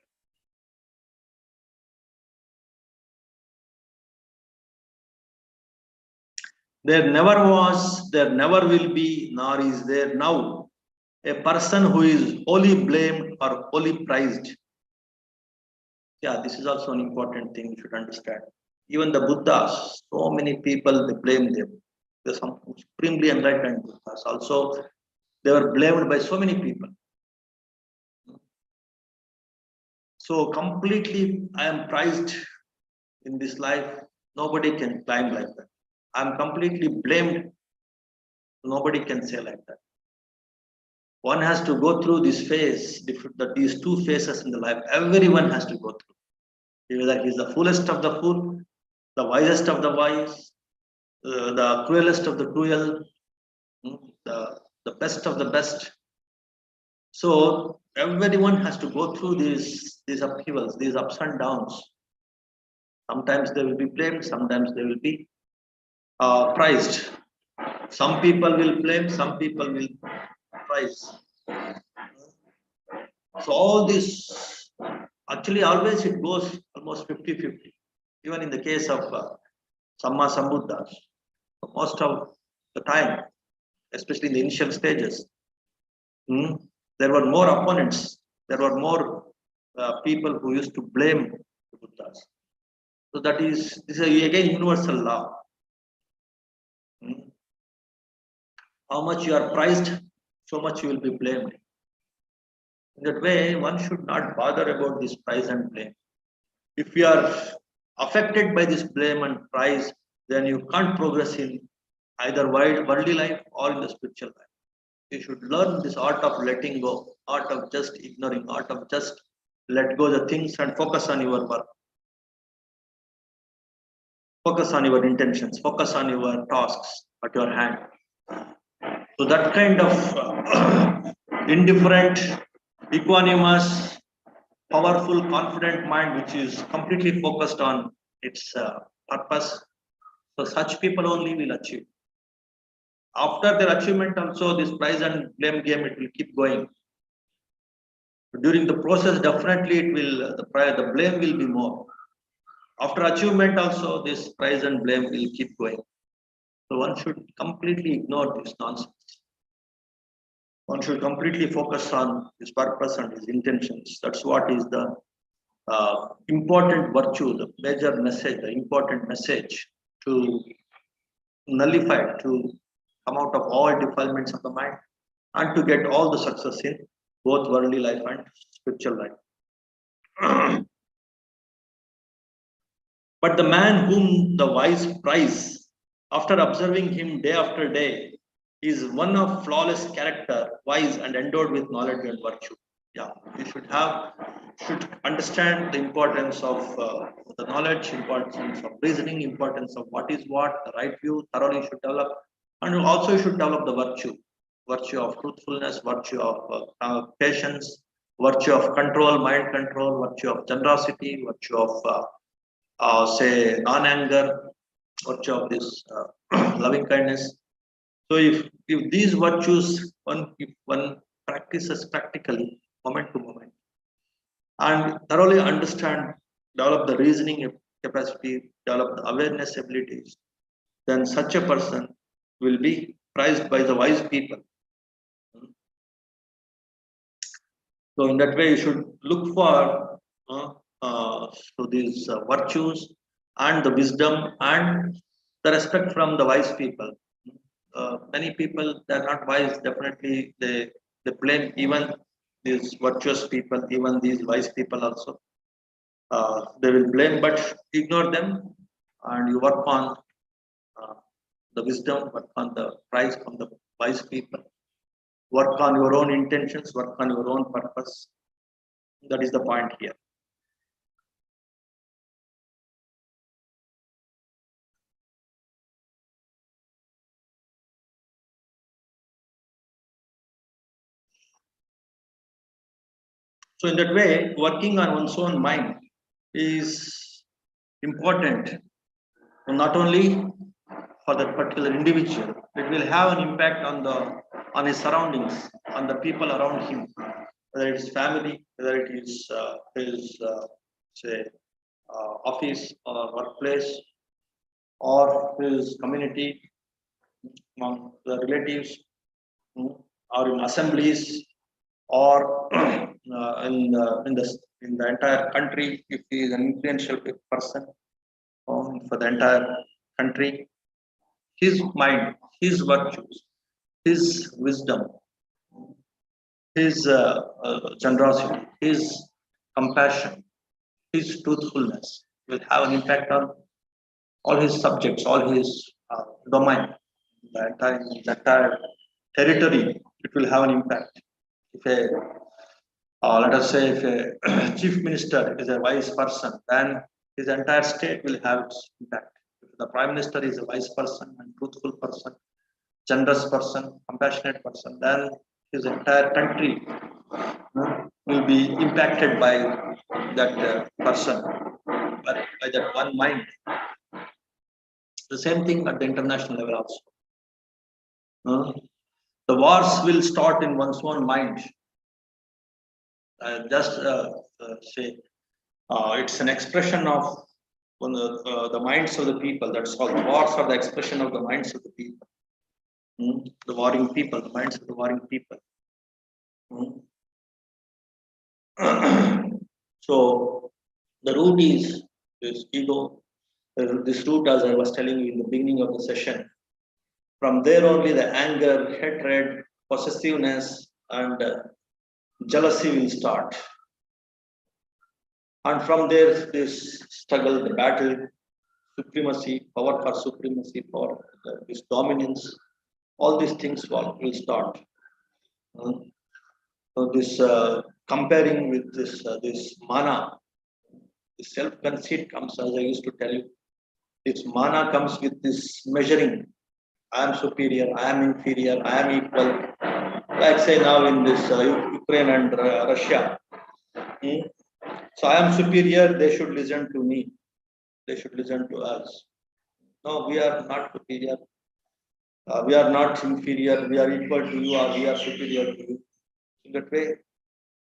There never was, there never will be, nor is there now a person who is wholly blamed or wholly prized. Yeah, this is also an important thing you should understand. Even the Buddhas, so many people, they blame them. There's some supremely enlightened Buddhas. Also, they were blamed by so many people. So completely I am prized in this life. Nobody can climb like that. I am completely blamed. Nobody can say like that. One has to go through this phase, these two phases in the life. Everyone has to go through. Whether he is the foolest of the fool, the wisest of the wise, the cruelest of the cruel, the best of the best. So everyone has to go through these upheavals, these ups and downs. Sometimes they will be blamed, sometimes they will be prized. Some people will blame, some people will prize. So all this, actually always it goes almost 50-50. Even in the case of Samma Sambuddhas, most of the time, especially in the initial stages, there were more opponents. There were more people who used to blame the Buddhas. So this is again universal law. How much you are prized, so much you will be blamed. In that way, one should not bother about this prize and blame. If you are affected by this blame and prize, then you can't progress in either worldly life or in the spiritual life. You should learn this art of letting go, art of just ignoring, art of just let go the things and focus on your work. Focus on your intentions, focus on your tasks at your hand. So that kind of indifferent, equanimous, powerful, confident mind, which is completely focused on its purpose. So such people only will achieve. After their achievement, also this prize and blame game, it will keep going. During the process, definitely it will the blame will be more. After achievement, also this prize and blame will keep going. So one should completely ignore this nonsense. One should completely focus on his purpose and his intentions. That's what is the important virtue, the major message, the important message to nullify, to come out of all defilements of the mind and to get all the success in both worldly life and spiritual life. But the man whom the wise prize, after observing him day after day, is one of flawless character, wise and endowed with knowledge and virtue. Yeah, you should understand the importance of the knowledge, importance of reasoning, importance of what is what, the right view thoroughly should develop, and also you should develop the virtue of truthfulness, virtue of patience, virtue of control, mind control, virtue of generosity, virtue of say non-anger, virtue of this loving kindness. So if these virtues if one practices practically, moment to moment, and thoroughly understand, develop the reasoning capacity, develop the awareness abilities, then such a person will be prized by the wise people. So in that way, you should look for these virtues and the wisdom and the respect from the wise people. Many people, they are not wise. Definitely, they blame even these virtuous people, even these wise people also. They will blame, but ignore them, and you work on the wisdom, work on the prize from the wise people, work on your own intentions, work on your own purpose. That is the point here. So in that way, working on one's own mind is important, not only for that particular individual, it will have an impact on his surroundings, on the people around him, whether it's family, whether it is his say office or workplace, or his community, among the relatives, or in assemblies, or in the entire country, if he is an influential person for the entire country. His mind, his virtues, his wisdom, his generosity, his compassion, his truthfulness will have an impact on all his subjects, all his domain, the entire territory. It will have an impact. If a let us say if a chief minister is a wise person, then his entire state will have its impact. If the prime minister is a wise person and truthful person, generous person, compassionate person, then his entire country will be impacted by that person, by that one mind. The same thing at the international level also. The wars will start in one's own mind. Just say it's an expression of the minds of the people. That's all. The wars are the expression of the minds of the people. The warring people, the minds of the warring people. So the root is this ego. This root, as I was telling you in the beginning of the session, from there only the anger, hatred, possessiveness, and jealousy will start. And from there, this struggle, the battle, supremacy, power for supremacy, power, this dominance, all these things will start. So this comparing with this mana, this self-conceit comes, as I used to tell you. This mana comes with this measuring. I am superior, I am inferior, I am equal. Like say now in this Ukraine and Russia. So I am superior, they should listen to me. They should listen to us. No, we are not superior. We are not inferior. We are equal to you or we are superior to you. In that way,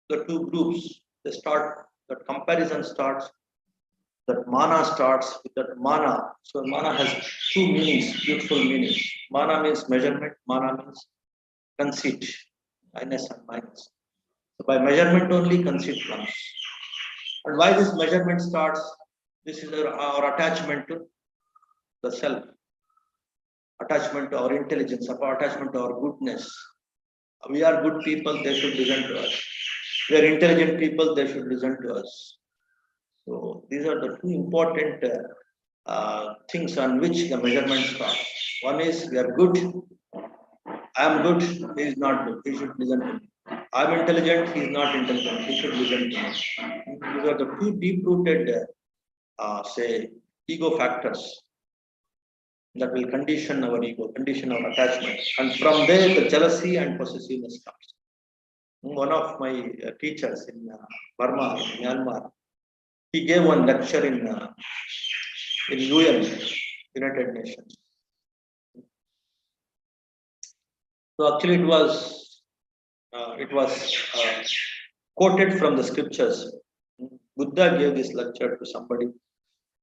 the two groups, they start, that comparison starts, that mana starts with that mana. So mana has two meanings, beautiful meanings. Mana means measurement, mana means conceit, minus and minus. So by measurement only conceit comes. And why this measurement starts? This is our attachment to the self, attachment to our intelligence, our attachment to our goodness. We are good people, they should listen to us. We are intelligent people, they should listen to us. So these are the two important things on which the measurement starts. One is we are good. I am good, he is not good, he should listen to me. I am intelligent, he is not intelligent, he should listen to me. These are the two deep-rooted, say, ego factors that will condition our ego, condition our attachment. And from there, the jealousy and possessiveness comes. One of my teachers in Burma, in Myanmar, he gave one lecture in UN, United Nations. So actually, it was quoted from the scriptures. Buddha gave this lecture to somebody.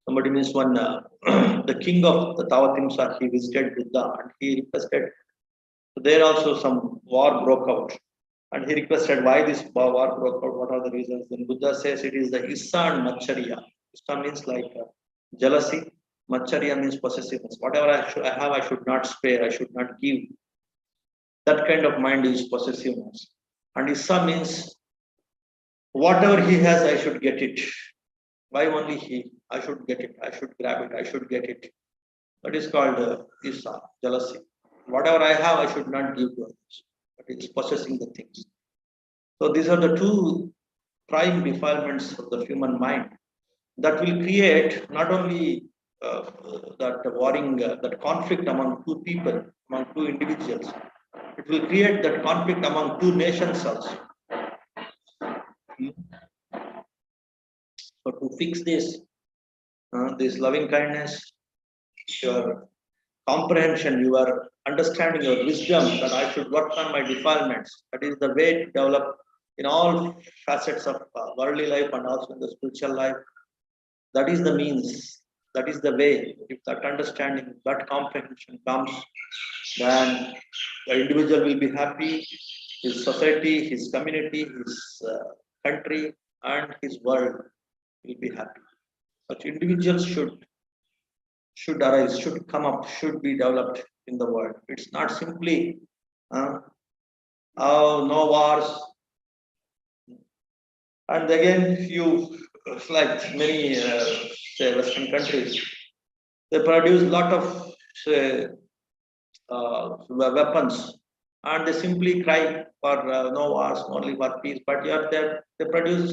Somebody means one, the king of the Tawatimsa, he visited Buddha and he requested. So there also some war broke out. And he requested why this war broke out, what are the reasons. Then Buddha says it is the Issa and Macharya. Issa means like jealousy, Macharya means possessiveness. Whatever I have, I should not spare, I should not give. That kind of mind is possessiveness. And Issa means whatever he has, I should get it. Why only he? I should get it, I should grab it, I should get it. That is called Issa, jealousy. Whatever I have, I should not give to others. But it is possessing the things. So these are the two prime defilements of the human mind that will create not only that warring, that conflict among two people, among two individuals. It will create that conflict among two nations also. So to fix this loving kindness, your comprehension, your understanding, your wisdom that I should work on my defilements. That is the way to develop in all facets of worldly life and also in the spiritual life. That is the means. That is the way. If that understanding, that comprehension comes, then the individual will be happy, his society, his community, his country, and his world will be happy. Such individuals should arise, should come up, should be developed in the world. It's not simply no wars, And again, like many say Western countries, they produce lot of say weapons, and they simply cry for no wars, only for peace. But yet they produce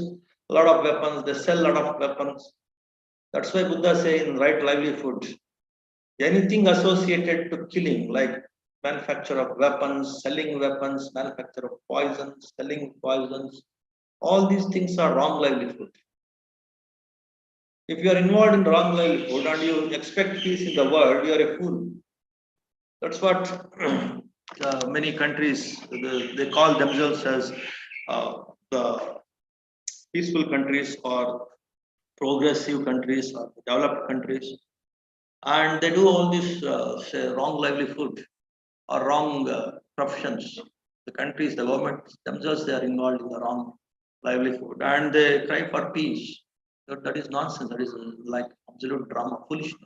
a lot of weapons. They sell a lot of weapons. That's why Buddha say in right livelihood, anything associated to killing, like manufacture of weapons, selling weapons, manufacture of poisons, selling poisons, all these things are wrong livelihood. If you are involved in wrong livelihood and you expect peace in the world, you are a fool. That's what many countries they call themselves as the peaceful countries or progressive countries or developed countries, and they do all this say wrong livelihood or wrong professions. The countries, the government themselves, they are involved in the wrong livelihood and they cry for peace. That is nonsense. That is like absolute drama, foolishness.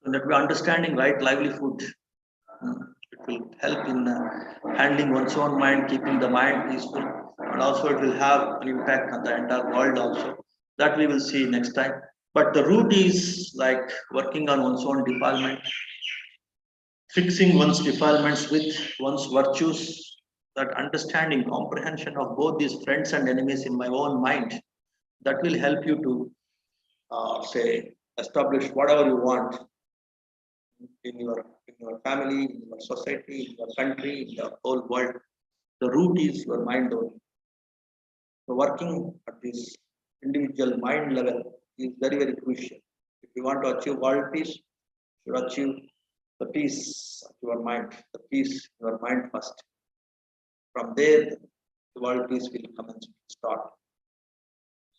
And that we understanding right livelihood, it will help in handling one's own mind, keeping the mind peaceful, and also it will have an impact on the entire world also. That we will see next time. But the root is like working on one's own defilement, fixing one's defilements with one's virtues, that understanding, comprehension of both these friends and enemies in my own mind, that will help you to say establish whatever you want in your family, in your society, in your country, in the whole world. The root is your mind only. So working at this individual mind level is very, very crucial. If you want to achieve world peace, you should achieve the peace of your mind, the peace in your mind first. From there, the world peace will come and start.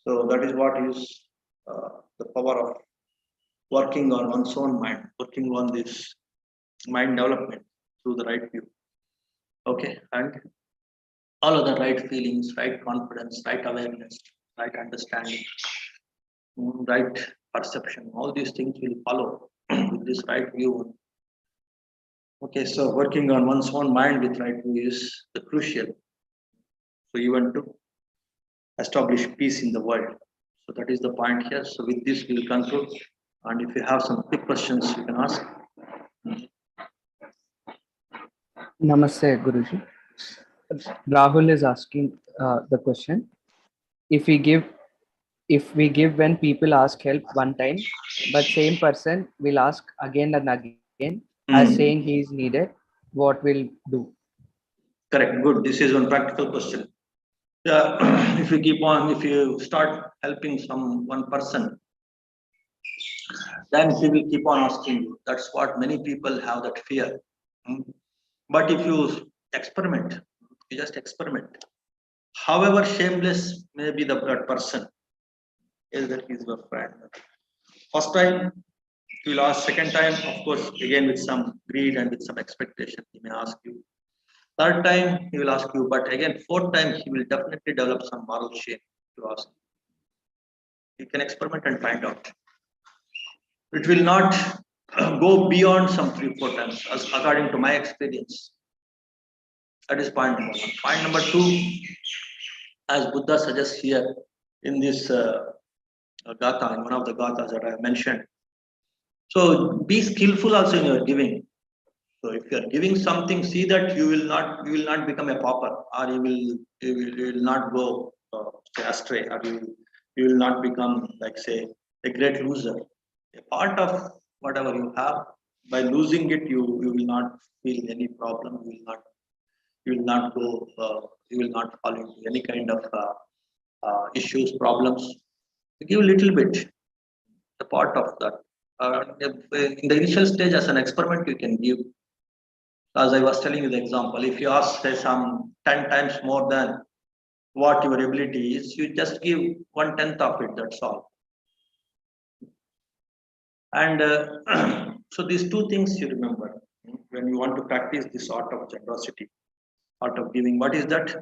So that is what is the power of working on one's own mind, working on this mind development through the right view. Okay, and all of the right feelings, right confidence, right awareness, right understanding, right perception, all these things will follow with this right view. Okay, so working on one's own mind with right view is the crucial. So even to establish peace in the world. So that is the point here. So with this we'll conclude. And if you have some quick questions, you can ask. Namaste, Guruji. Rahul is asking the question: If we give when people ask help one time, but same person will ask again and again, as saying he is needed, what will do? Correct. Good. This is one practical question. Yeah, if you start helping one person, then he will keep on asking you. That's what many people have, that fear. But if you experiment, you just experiment. However shameless may be that person, is that he's your friend. First time he will ask, second time, of course, again with some greed and with some expectation, he may ask you. Third time he will ask you, but again, fourth time he will definitely develop some moral shame to ask. You can experiment and find out. It will not go beyond some 3-4 times, as according to my experience. That is point number one. Point number two, as Buddha suggests here in this gatha, in one of the gathas that I mentioned. So be skillful also in your giving. So if you are giving something, see that you will not become a pauper, or you will not go astray, or you will not become, like say, a great loser. A part of whatever you have, by losing it, you will not feel any problem. You will not go. You will not fall into any kind of issues, problems. You give a little bit, a part of that. In the initial stage, as an experiment, you can give. As I was telling you the example, if you ask say some 10 times more than what your ability is, you just give 1/10 of it. That's all. And so these two things you remember when you want to practice this art of generosity, art of giving. What is that?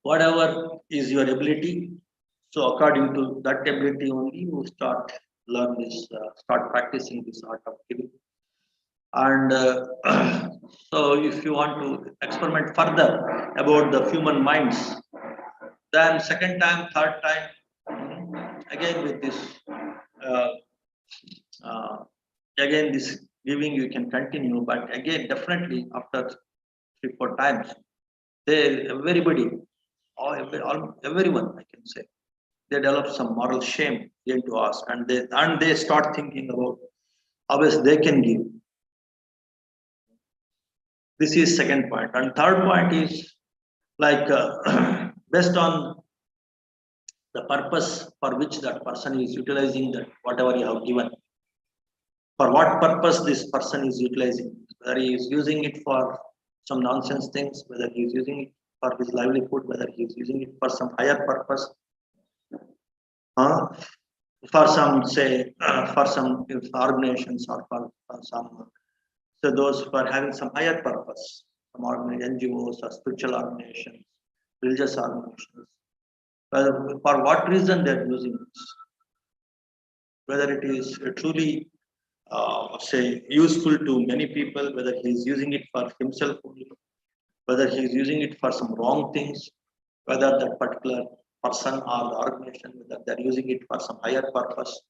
Whatever is your ability. So according to that ability only, you start practicing this art of giving. And so if you want to experiment further about the human minds, then second time, third time, again with this, uh, uh, again this giving you can continue, but again definitely after 3-4 times, everybody, or everyone, I can say, they develop some moral shame into us, and they start thinking about how best they can give. This is second point, and third point is like based on the purpose for which that person is utilizing that whatever you have given. For what purpose this person is utilizing? Whether he is using it for some nonsense things, whether he is using it for his livelihood, whether he is using it for some higher purpose, for some say for some organizations, or for some, so those who are having some higher purpose, some NGOs or spiritual organizations, religious organizations, for what reason they are using this, whether it is truly say useful to many people, whether he is using it for himself only, whether he is using it for some wrong things, whether that particular person or the organization, whether they're using it for some higher purpose.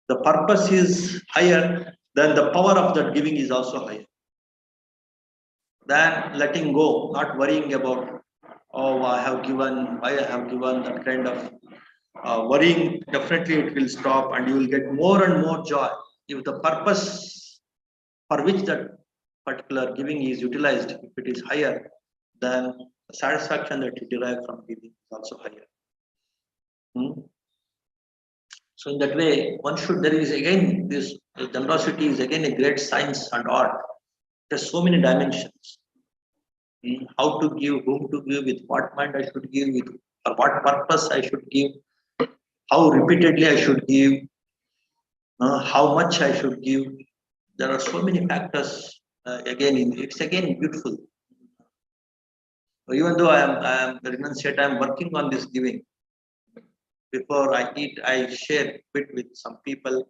The purpose is higher, then the power of that giving is also higher. Then letting go, not worrying about, oh, I have given, why I have given, that kind of worrying, definitely it will stop, and you will get more and more joy. If the purpose for which that particular giving is utilized, if it is higher, then the satisfaction that you derive from giving is also higher. So in that way, one should, there is again, this generosity is again a great science and art. There's so many dimensions. How to give, whom to give, with what mind I should give, with for what purpose I should give, how repeatedly I should give, how much I should give. There are so many factors. It's again beautiful. Even though I am the renunciate, I am working on this giving. Before I eat, I share a bit with some people,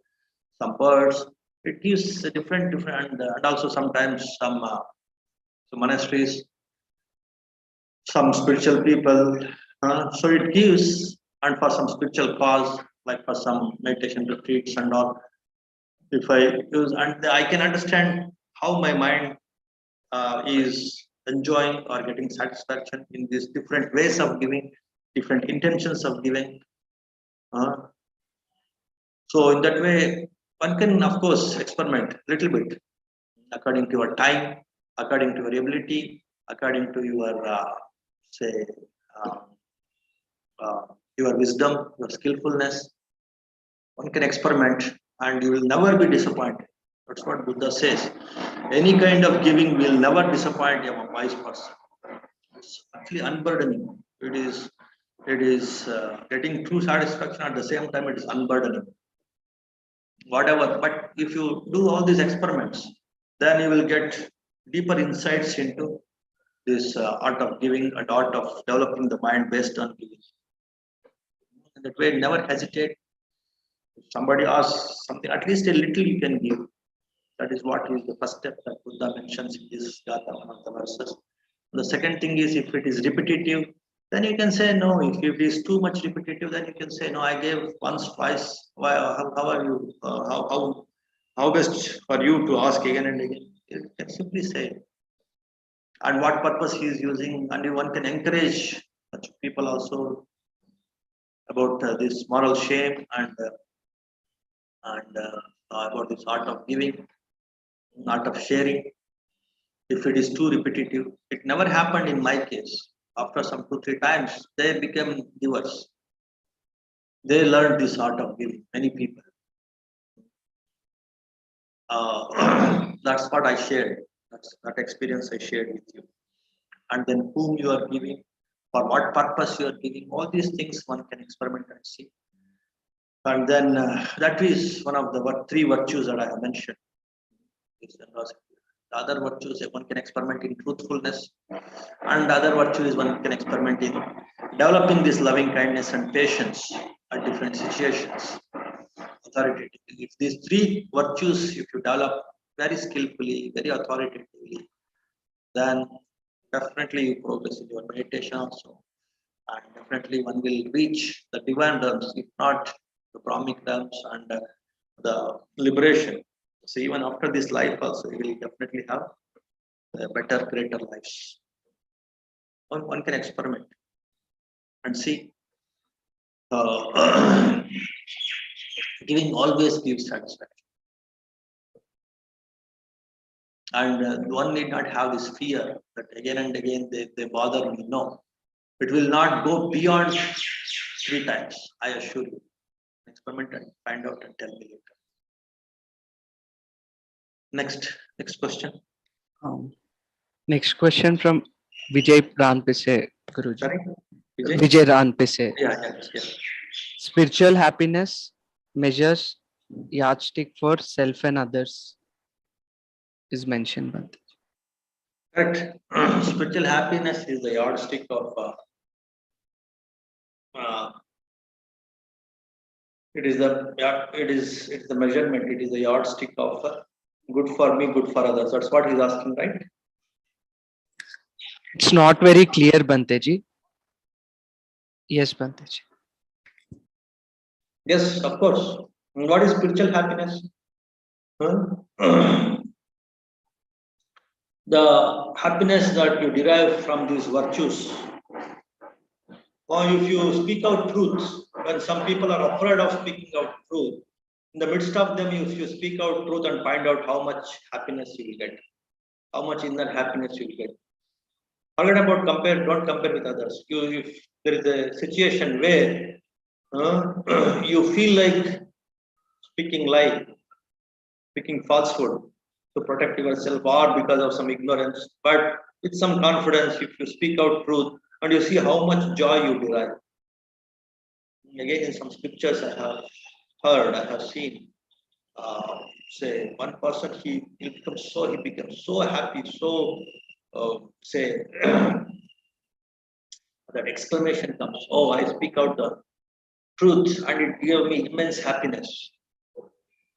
some birds. It gives a different, and also sometimes some monasteries, some spiritual people. So it gives, and for some spiritual cause, like for some meditation retreats and all. If I use, and I can understand how my mind is enjoying or getting satisfaction in these different ways of giving, different intentions of giving. So in that way, one can of course experiment a little bit according to your time, according to your ability, according to your say your wisdom, your skillfulness. One can experiment, and you will never be disappointed. That's what Buddha says. Any kind of giving will never disappoint a wise person. It's actually unburdening. It is getting true satisfaction, at the same time it is unburdening. Whatever, but if you do all these experiments, then you will get deeper insights into this art of giving and art of developing the mind based on giving. In that way, never hesitate. If somebody asks something, at least a little you can give. That is what is the first step that Buddha mentions in this Gatha, one of the verses. The second thing is, if it is repetitive, then you can say no. If it is too much repetitive, then you can say no. I gave once, twice. Why? How are you? How best for you to ask again and again? You can simply say, and what purpose he is using, and one can encourage such people also about this moral shame and about this art of giving, art of sharing. If it is too repetitive, it never happened in my case. After some 2-3 times, they became givers. They learned this art of giving. Many people. That's what I shared. That's that experience I shared with you. And then whom you are giving, for what purpose you are giving, all these things one can experiment and see. And then that is one of the 3 virtues that I have mentioned. The other virtues, one can experiment in truthfulness, and the other virtue is one can experiment in developing this loving kindness and patience at different situations. Authoritative. If these 3 virtues, if you develop, very skillfully, very authoritatively, then definitely you progress in your meditation also. And definitely one will reach the divine realms, if not the Brahmic realms and the liberation. So even after this life also, you will definitely have a better, greater lives. One can experiment and see. Giving always gives satisfaction. And one need not have this fear that again and again they bother me. No, it will not go beyond 3 times, I assure you. Experiment and find out and tell me later. Next question. Next question from Vijay Ranpise, Guruji. Sorry? Vijay Ranpise. Yeah. Spiritual happiness measures yardstick for self and others is mentioned. Bhante. Correct. Spiritual happiness is the yardstick of it's the measurement. It is the yardstick of good for me, good for others. That's what he's asking, right? It's not very clear, Banteji. Yes, Banteji. Yes, of course. What is spiritual happiness? The happiness that you derive from these virtues. Or if you speak out truths, when some people are afraid of speaking out truth, in the midst of them, if you speak out truth and find out how much happiness you will get, how much inner happiness you will get. Forget about don't compare with others. If there is a situation where you feel like speaking lie, speaking falsehood to protect yourself or because of some ignorance, but with some confidence, if you speak out truth and you see how much joy you derive. Again, in some scriptures I have heard, I have seen, say one person he becomes so happy, so say that exclamation comes, oh, I speak out the truth and it gives me immense happiness.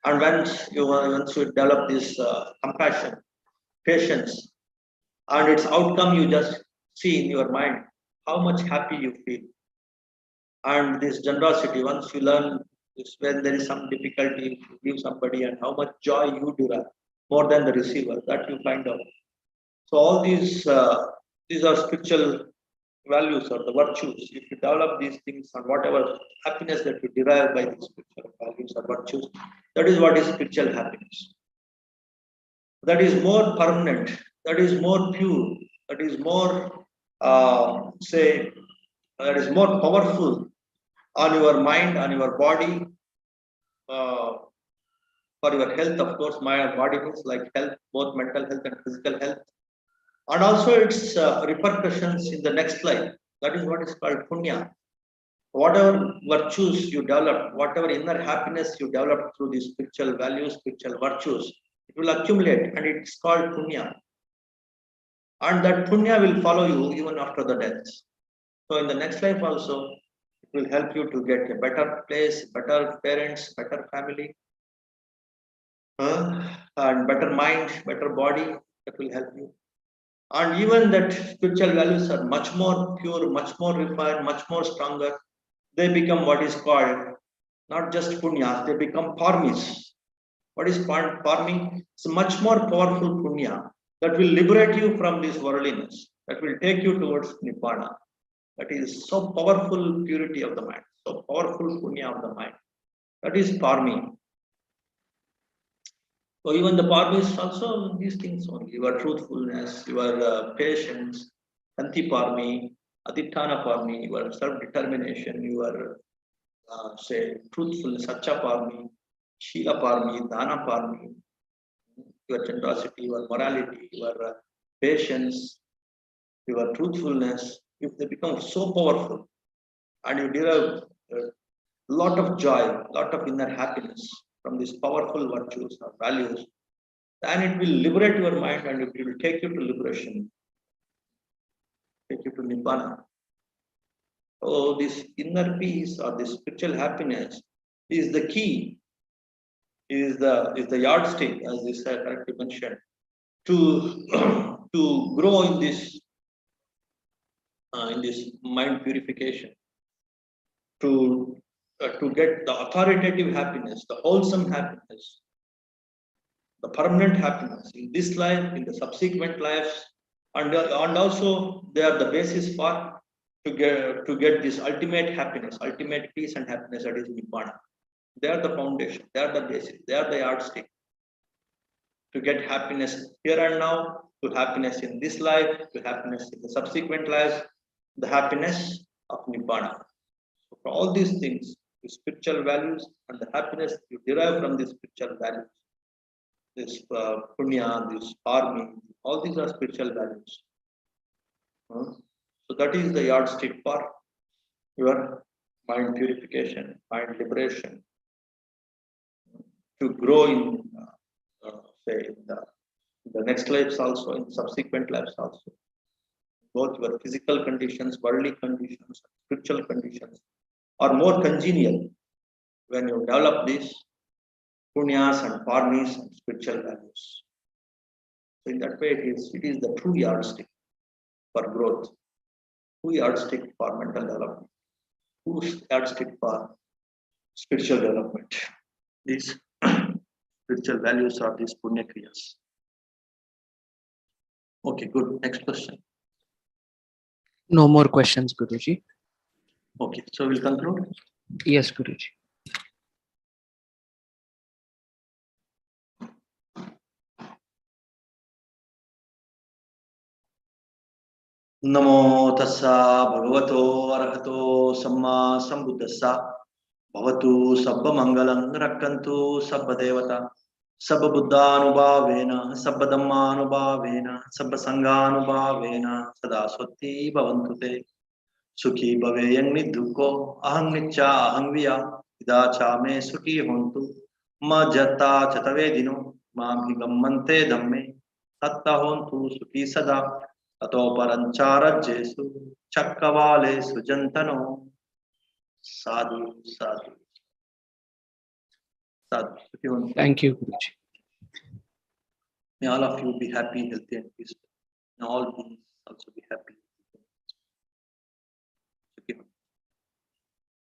And once you develop this compassion, patience, and its outcome you just see in your mind how much happy you feel. And this generosity, once you learn this, when there is some difficulty, you give somebody and how much joy you derive more than the receiver, that you find out. So all these are spiritual values or the virtues. If you develop these things and whatever happiness that you derive by these spiritual values or virtues, that is what is spiritual happiness. That is more permanent, that is more pure, that is more that is more powerful on your mind, on your body, for your health, of course. My body means like health, both mental health and physical health, and also its repercussions in the next life. That is what is called punya. Whatever virtues you develop, whatever inner happiness you develop through these spiritual values, spiritual virtues, it will accumulate and it's called punya. And that punya will follow you even after the death. So in the next life also, it will help you to get a better place, better parents, better family, and better mind, better body. That will help you. And even that spiritual values are much more pure, much more refined, much more stronger. They become what is called not just punya, they become parmis. What is parmi? It's a much more powerful punya that will liberate you from this worldliness, that will take you towards nibbana. That is so powerful purity of the mind, so powerful punya of the mind. That is parmi. So even the parmis also these things only. Your truthfulness, your patience, anti parmi, aditthana parmi, your self-determination, your say truthfulness, sacha parmi, shila parmi, dana parmi, your generosity, your morality, your patience, your truthfulness, if they become so powerful and you derive a lot of joy, lot of inner happiness from these powerful virtues or values, then it will liberate your mind and it will take you to liberation, take you to nibbana. So this inner peace or this spiritual happiness is the key is the yardstick, as you said, correctly mentioned, to to grow in this mind purification, to get the authoritative happiness, the wholesome happiness, the permanent happiness in this life, in the subsequent lives, and also they are the basis for to get this ultimate happiness, ultimate peace and happiness, that is Nibbana. They are the foundation, they are the basis, they are the yardstick to get happiness here and now, to happiness in this life, to happiness in the subsequent lives, the happiness of Nibbana. So for all these things, the spiritual values and the happiness you derive from these spiritual values, this punya, this karma, all these are spiritual values. So that is the yardstick for your mind purification, mind liberation, to grow in, say, in the next lives also, in subsequent lives also. Both your physical conditions, worldly conditions, spiritual conditions are more congenial when you develop these punyas and parnis and spiritual values. So in that way, it is the true yardstick for growth, true yardstick for mental development, true yardstick for spiritual development. These spiritual values are these punya kriyas. Okay, good. Next question. No more questions, Guruji. Okay, so we'll conclude. Yes, Guruji. Namo tassa bhagavato arahato samma sambuddhassa bhavatu sabba mangalam rakkantu sabba devata sabba buddhanubhavena sabba dhammanubhavena sabba sanghanubhavena sada swati bhavantu te sukhi bhaveyan nidukko aham nicca aham viya idacha me sukhi hontu majata chatavedino mam higammante dhamme tatta hontu sukhi sada Tato parancharajesu chakkavale sujantano sadhu sadhu sadhu. Thank you, Guruji. May all of you be happy, healthy, and peaceful. May all beings also be happy.